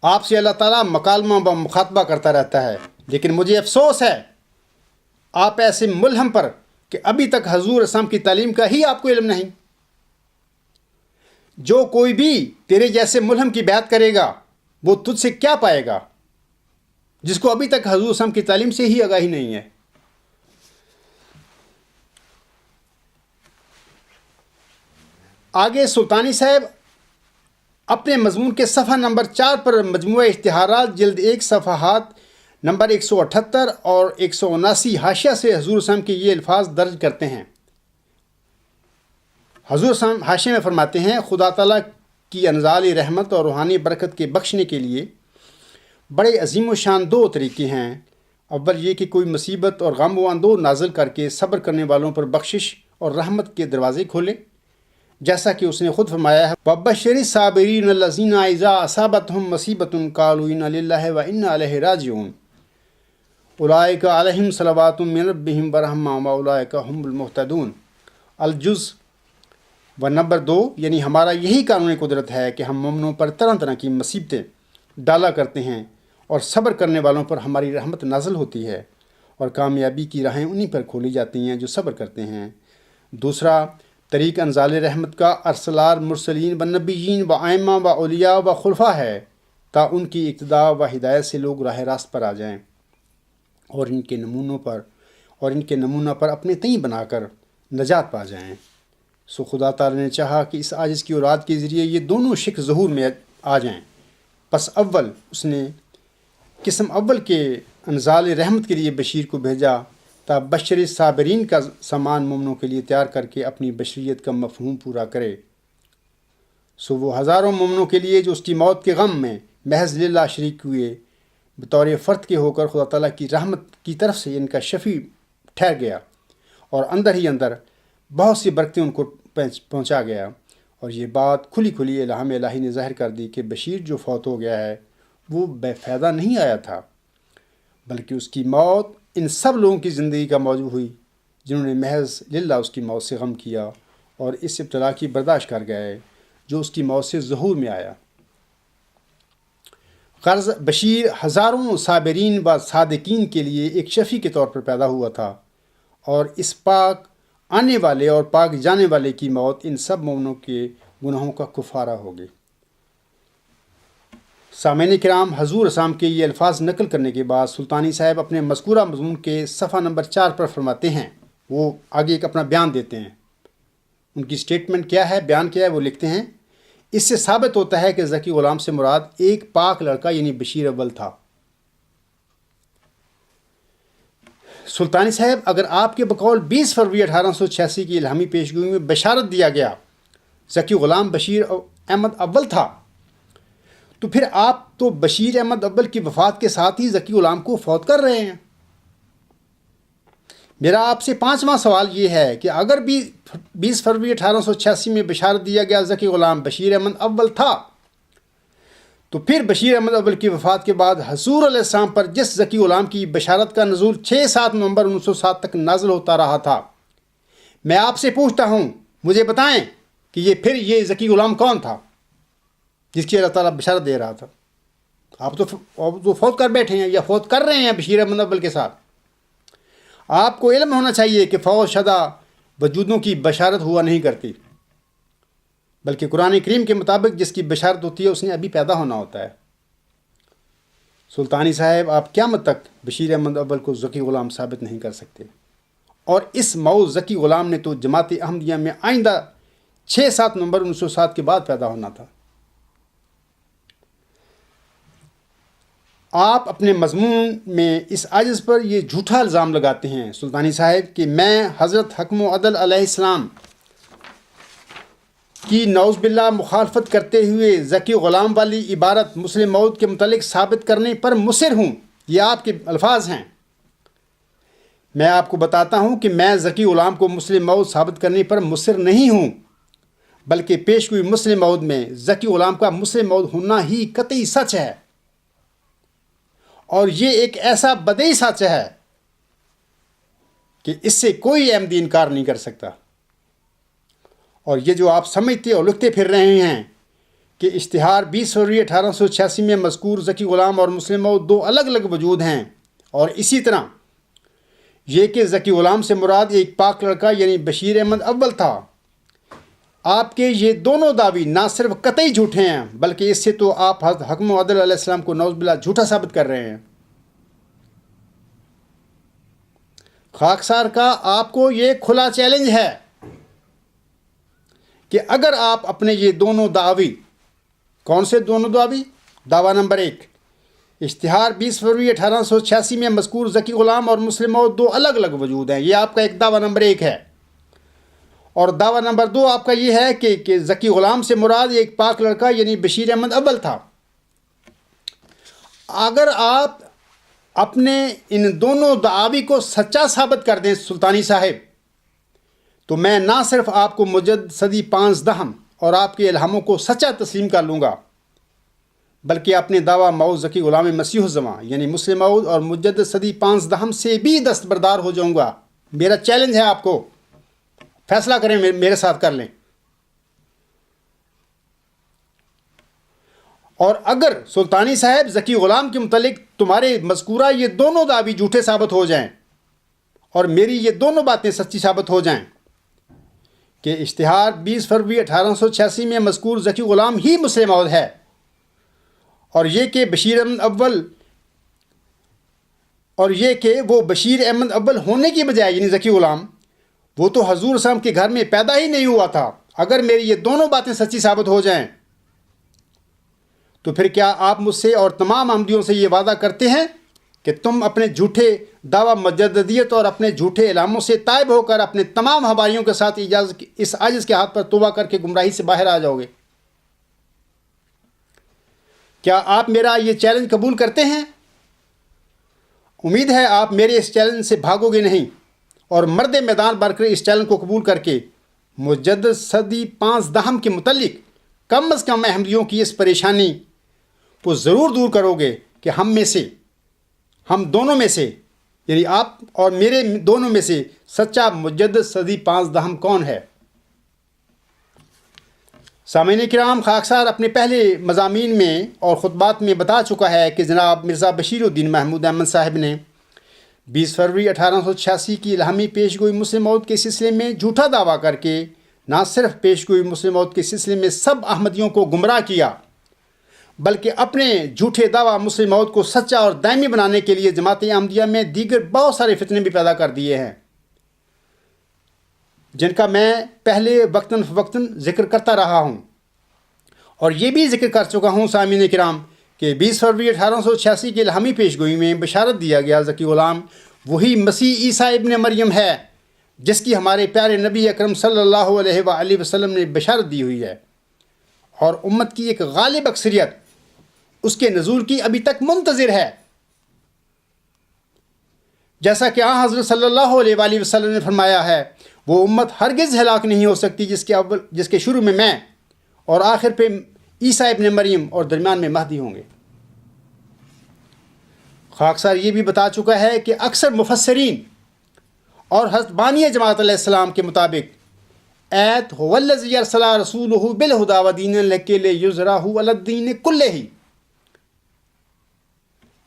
آپ سے اللہ تعالیٰ مکالمہ و مخاطبہ کرتا رہتا ہے، لیکن مجھے افسوس ہے آپ ایسے ملہم پر کہ ابھی تک حضور اسلام کی تعلیم کا ہی آپ کو علم نہیں۔ جو کوئی بھی تیرے جیسے ملہم کی بیعت کرے گا وہ تجھ سے کیا پائے گا جس کو ابھی تک حضور اسلام کی تعلیم سے ہی آگاہی نہیں ہے؟ آگے سلطانی صاحب اپنے مضمون کے صفحہ نمبر 4 پر مجموعہ اشتہارات جلد 1 صفحات نمبر 178 اور 179 حاشیہ سے حضور صاحب کے یہ الفاظ درج کرتے ہیں۔ حضور صاحب حاشیے میں فرماتے ہیں، خدا تعالیٰ کی انزال رحمت اور روحانی برکت کے بخشنے کے لیے بڑے عظیم و شان 2 طریقے ہیں۔ اول یہ کہ کوئی مصیبت اور غم و اندوہ نازل کر کے صبر کرنے والوں پر بخشش اور رحمت کے دروازے کھولے، جیسا کہ اس نے خود فرمایا ہے، وَبَشِّرِ الصَّابِرِينَ الَّذِينَ إِذَا أَصَابَتْهُمْ مُصِيبَةٌ قَالُوا إِنَّا لِلَّهِ وَإِنَّا إِلَيْهِ رَاجِعُونَ أُولَٰئِكَ عَلَيْهِمْ صَلَوَاتٌ مِّن رَّبِّهِمْ وَرَحْمَةٌ وَأُولَٰئِكَ هُمُ الْمُهْتَدُونَ۔ الجزء و نمبر 2، یعنی ہمارا یہی قانون قدرت ہے کہ ہم مومنوں پر طرح طرح کی مصیبتیں ڈالا کرتے ہیں، اور صبر کرنے والوں پر ہماری رحمت نازل ہوتی ہے، اور کامیابی کی راہیں انہی پر کھولی جاتی ہیں جو صبر کرتے ہیں۔ دوسرا طریق انزال رحمت کا ارسلار مرسلین و نبیین و ائمہ و اولیاء و خلفاء ہے، تا ان کی اقتداء و ہدایت سے لوگ راہ راست پر آ جائیں اور ان کے نمونہ پر اپنے تئیں بنا کر نجات پا جائیں۔ سو خدا تعالی نے چاہا کہ اس عاجز کی اولاد کے ذریعے یہ دونوں شک ظہور میں آ جائیں۔ پس اول اس نے قسم اول کے انزال رحمت کے لیے بشیر کو بھیجا تا بشر صابرین کا سامان مومنوں کے لیے تیار کر کے اپنی بشریت کا مفہوم پورا کرے۔ سو وہ ہزاروں مومنوں کے لیے جو اس کی موت کے غم میں محض للہ شریک ہوئے، بطور فرد کے ہو کر خدا تعالیٰ کی رحمت کی طرف سے ان کا شفیع ٹھہر گیا، اور اندر ہی اندر بہت سی برکتیں ان کو پہنچا گیا۔ اور یہ بات کھلی کھلی الہام الہی نے ظاہر کر دی کہ بشیر جو فوت ہو گیا ہے وہ بے فائدہ نہیں آیا تھا، بلکہ اس کی موت ان سب لوگوں کی زندگی کا موضوع ہوئی جنہوں نے محض للہ اس کی موت سے غم کیا اور اس ابتلا کی برداشت کر گئے جو اس کی موت سے ظہور میں آیا۔ غرض بشیر ہزاروں صابرین و صادقین کے لیے ایک شفیع کے طور پر پیدا ہوا تھا، اور اس پاک آنے والے اور پاک جانے والے کی موت ان سب مومنوں کے گناہوں کا کفارہ ہوگی۔ سامعین کرام، حضور اسلام کے یہ الفاظ نقل کرنے کے بعد سلطانی صاحب اپنے مذکورہ مضمون کے صفحہ نمبر 4 پر فرماتے ہیں، وہ آگے ایک اپنا بیان دیتے ہیں۔ ان کی سٹیٹمنٹ کیا ہے، بیان کیا ہے، وہ لکھتے ہیں، اس سے ثابت ہوتا ہے کہ ذکی غلام سے مراد ایک پاک لڑکا یعنی بشیر اول تھا۔ سلطانی صاحب، اگر آپ کے بقول 20 فروری 1886 کی الہامی پیشگوئی میں بشارت دیا گیا ذکی غلام بشیر احمد اول تھا، تو پھر آپ تو بشیر احمد اول کی وفات کے ساتھ ہی ذکی غلام کو فوت کر رہے ہیں۔ میرا آپ سے 5واں سوال یہ ہے کہ اگر بھی 20 فروری 1886 میں بشارت دیا گیا ذکی غلام بشیر احمد اول تھا، تو پھر بشیر احمد اول کی وفات کے بعد حضور علیہ السلام پر جس ذکی غلام کی بشارت کا نزول 6-7 نومبر 1907 تک نازل ہوتا رہا تھا، میں آپ سے پوچھتا ہوں، مجھے بتائیں کہ یہ ذکی غلام کون تھا جس کی اللہ تعالیٰ بشارت دے رہا تھا؟ آپ تو فوت کر بیٹھے ہیں یا فوت کر رہے ہیں بشیر احمد اول کے ساتھ. آپ کو علم ہونا چاہیے کہ فوت شدہ وجودوں کی بشارت ہوا نہیں کرتی، بلکہ قرآن کریم کے مطابق جس کی بشارت ہوتی ہے اس نے ابھی پیدا ہونا ہوتا ہے. سلطانی صاحب آپ قیامت تک بشیر احمد اول کو ذکی غلام ثابت نہیں کر سکتے، اور اس مئو ذکی غلام نے تو جماعت احمدیہ میں آئندہ 6-7 نومبر 1907 کے بعد پیدا ہونا تھا. آپ اپنے مضمون میں اس عاجز پر یہ جھوٹا الزام لگاتے ہیں سلطانی صاحب کہ میں حضرت حکم و عدل علیہ السلام کی نعوذ باللہ مخالفت کرتے ہوئے ذکی غلام والی عبارت مسلم موعود کے متعلق ثابت کرنے پر مصر ہوں. یہ آپ کے الفاظ ہیں. میں آپ کو بتاتا ہوں کہ میں ذکی غلام کو مسلم موعود ثابت کرنے پر مصر نہیں ہوں، بلکہ پیش ہوئی مسلم موعود میں ذکی غلام کا مسلم موعود ہونا ہی قطعی سچ ہے، اور یہ ایک ایسا بدیہی سچ ہے کہ اس سے کوئی احمدی انکار نہیں کر سکتا. اور یہ جو آپ سمجھتے اور لکھتے پھر رہے ہیں کہ اشتہار 20 فروری 1886 میں مذکور ذکی غلام اور مسلم موعود 2 الگ الگ وجود ہیں، اور اسی طرح یہ کہ ذکی غلام سے مراد ایک پاک لڑکا یعنی بشیر احمد اول تھا، آپ کے یہ دونوں دعوی نہ صرف قطعی جھوٹے ہیں بلکہ اس سے تو آپ حضرت حکم و عدل علیہ السلام کو نعوذ باللہ جھوٹا ثابت کر رہے ہیں. خاکسار کا آپ کو یہ کھلا چیلنج ہے کہ اگر آپ اپنے یہ دونوں دعوی، کون سے دونوں دعوی؟ دعویٰ نمبر 1، اشتہار 20 فروری 1886 میں مذکور ذکی غلام اور مسلم موعود 2 الگ الگ وجود ہیں، یہ آپ کا ایک دعویٰ نمبر 1 ہے. اور دعویٰ نمبر 2 آپ کا یہ ہے کہ ذکی غلام سے مراد ایک پاک لڑکا یعنی بشیر احمد اول تھا. اگر آپ اپنے ان دونوں دعاوی کو سچا ثابت کر دیں سلطانی صاحب، تو میں نہ صرف آپ کو مجدد صدی 15 اور آپ کے الہاموں کو سچا تسلیم کر لوں گا، بلکہ اپنے دعویٰ مئو ذکی غلام مسیح الزماں یعنی مسلم موعود اور مجدد صدی 15 سے بھی دستبردار ہو جاؤں گا. میرا چیلنج ہے آپ کو، فیصلہ کریں، میرے ساتھ کر لیں. اور اگر سلطانی صاحب ذکی غلام کے متعلق تمہارے مذکورہ یہ دونوں دعوی جھوٹے ثابت ہو جائیں اور میری یہ دونوں باتیں سچی ثابت ہو جائیں کہ اشتہار 20 فروری 1886 میں مذکور ذکی غلام ہی مسلم موعود ہے، اور یہ کہ بشیر احمد اول، اور یہ کہ وہ بشیر احمد اول ہونے کی بجائے یعنی ذکی غلام وہ تو حضور اسلام کے گھر میں پیدا ہی نہیں ہوا تھا، اگر میری یہ دونوں باتیں سچی ثابت ہو جائیں تو پھر کیا آپ مجھ سے اور تمام احمدیوں سے یہ وعدہ کرتے ہیں کہ تم اپنے جھوٹے دعویٰ مجددیت اور اپنے جھوٹے الہاموں سے تائب ہو کر اپنے تمام حواریوں کے ساتھ اس عاجز کے ہاتھ پر توبہ کر کے گمراہی سے باہر آ جاؤ گے؟ کیا آپ میرا یہ چیلنج قبول کرتے ہیں؟ امید ہے آپ میرے اس چیلنج سے بھاگو گے نہیں، اور مرد میدان بن کر اس چیلنج کو قبول کر کے مجدد صدی 15 کے متعلق کم از کم احمدیوں کی اس پریشانی کو ضرور دور کرو گے کہ ہم دونوں میں سے یعنی آپ اور میرے دونوں میں سے سچا مجدد صدی 15 کون ہے؟ سامعین کرام، خاکسار اپنے پہلے مضامین میں اور خطبات میں بتا چکا ہے کہ جناب مرزا بشیر الدین محمود احمد صاحب نے 20 فروری 1886 کی الہامی پیش گوئی مسلم موعود کے سلسلے میں جھوٹا دعویٰ کر کے نہ صرف پیش گوئی مسلم موعود کے سلسلے میں سب احمدیوں کو گمراہ کیا، بلکہ اپنے جھوٹے دعویٰ مسلم موعود کو سچا اور دائمی بنانے کے لیے جماعت احمدیہ میں دیگر بہت سارے فتنے بھی پیدا کر دیے ہیں، جن کا میں پہلے وقتاً فوقتاً ذکر کرتا رہا ہوں. اور یہ بھی ذکر کر چکا ہوں سامعین کرام کہ 20 فروری 1886 کی الہامی پیش گوئی میں بشارت دیا گیا ذکی غلام وہی مسیح عیسیٰ ابن مریم ہے جس کی ہمارے پیارے نبی اکرم صلی اللہ علیہ وآلہ وسلم نے بشارت دی ہوئی ہے، اور امت کی ایک غالب اکثریت اس کے نزول کی ابھی تک منتظر ہے. جیسا کہ حضرت صلی اللہ علیہ وآلہ وسلم نے فرمایا ہے، وہ امت ہرگز ہلاک نہیں ہو سکتی جس کے شروع میں اور آخر پہ عیسیٰ ابن مریم اور درمیان میں مہدی ہوں گے. خاکسار یہ بھی بتا چکا ہے کہ اکثر مفسرین اور حضرت بانی جماعت علیہ السلام کے مطابق ایت والذی ارسل رسولہ بالہدی ودین الحق لیظہرہ علی الدین کلہ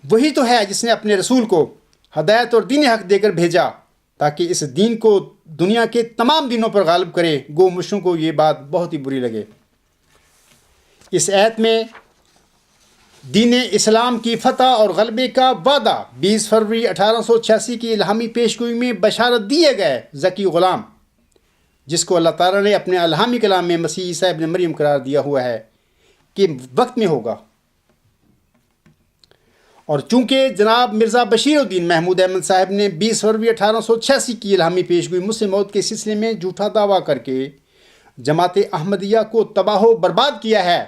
وہی تو ہے جس نے اپنے رسول کو ہدایت اور دین حق دے کر بھیجا تاکہ اس دین کو دنیا کے تمام دینوں پر غالب کرے۔ گو مشرکوں کو یہ بات بہت ہی بری لگے۔ اس آیت میں دین اسلام کی فتح اور غلبے کا وعدہ 20 فروری 1886 کی الہامی پیشگوئی میں بشارت دیے گئے ذکی غلام، جس کو اللہ تعالیٰ نے اپنے الہامی کلام میں مسیح عیسیٰ ابن مریم قرار دیا ہوا ہے کہ وقت میں ہوگا۔ اور چونکہ جناب مرزا بشیر الدین محمود احمد صاحب نے 20 فروری 1886 کی الہامی پیشگوئی مسلم موت کے سلسلے میں جھوٹا دعویٰ کر کے جماعت احمدیہ کو تباہ و برباد کیا ہے،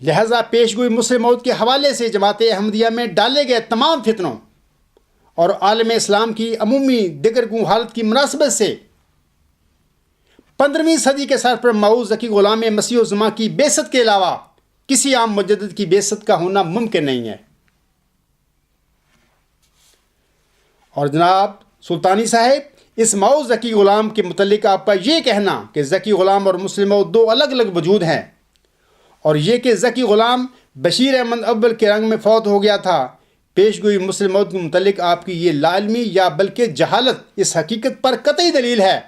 لہذا پیشگوئی مسلم موت کے حوالے سے جماعت احمدیہ میں ڈالے گئے تمام فتنوں اور عالم اسلام کی عمومی دگرگوں حالت کی مناسبت سے 15ویں صدی کے سر پر مؤوز ذکی غلام مسیح الزماں کی بعثت کے علاوہ کسی عام مجدد کی بعثت کا ہونا ممکن نہیں ہے۔ اور جناب سلطانی صاحب، اس مؤوز ذکی غلام کے متعلق آپ کا یہ کہنا کہ ذکی غلام اور مسلم موعود دو الگ الگ وجود ہیں، اور یہ کہ ذکی غلام بشیر احمد اول کے رنگ میں فوت ہو گیا تھا، پیشگوئی مسلم موعود کے متعلق آپ کی یہ لا علمی یا بلکہ جہالت اس حقیقت پر قطعی دلیل ہے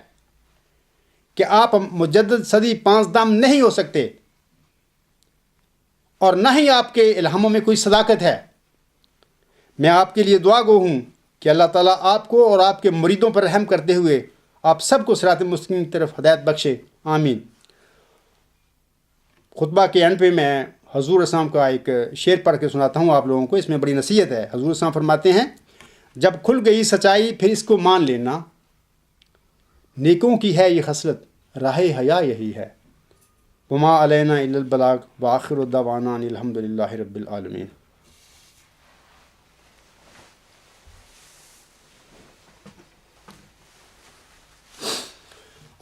کہ آپ مجدد صدی پانچدام نہیں ہو سکتے، اور نہ ہی آپ کے الہاموں میں کوئی صداقت ہے۔ میں آپ کے لیے دعا گو ہوں کہ اللہ تعالیٰ آپ کو اور آپ کے مریدوں پر رحم کرتے ہوئے آپ سب کو صراط مستقیم کی طرف ہدایت بخشے، آمین۔ خطبہ کے اینڈ پہ میں حضور اسلام کا ایک شعر پڑھ کے سناتا ہوں آپ لوگوں کو، اس میں بڑی نصیحت ہے۔ حضور اسلام فرماتے ہیں، جب کھل گئی سچائی پھر اس کو مان لینا، نیکوں کی ہے یہ خصلت راہ حیا یہی ہے، وما علینا الا البلاغ وآخر دعوانا ان الحمد للہ رب العالمین۔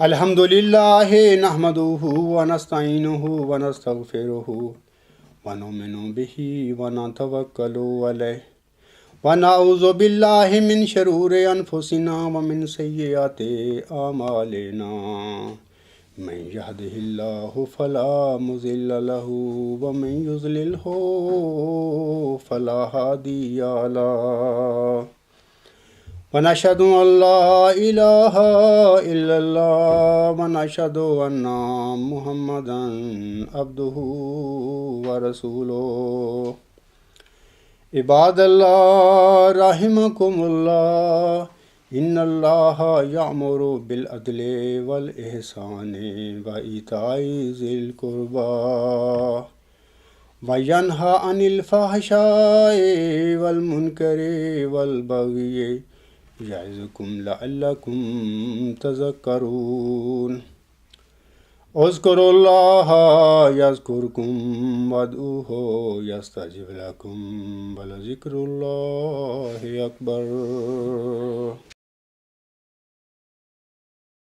الحمد للہ نحمدہ ونستعینہ ونستغفرہ ونؤمن بہ ونتوکل علیہ ونعوذ باللہ من شرور انفسنا ومن سیئات اعمالنا، من یہدہ اللہ فلا مضل لہ ومن یضللہ فلا ہادی لہ، ونشهد ان لا الہ الا اللہ ونشهد ان محمدا عبدہ ورسولہ۔ عباد اللہ رحمکم اللہ، ان اللہ یأمر بالعدل والاحسان وایتاء ذی القربی وینہی عن الفحشاء والمنکر والبغی یعظکم لعلکم تذکرون۔ اذکروا اللہ یذکرکم وادعوہ یستجب لکم ولذکر اللہ اکبر۔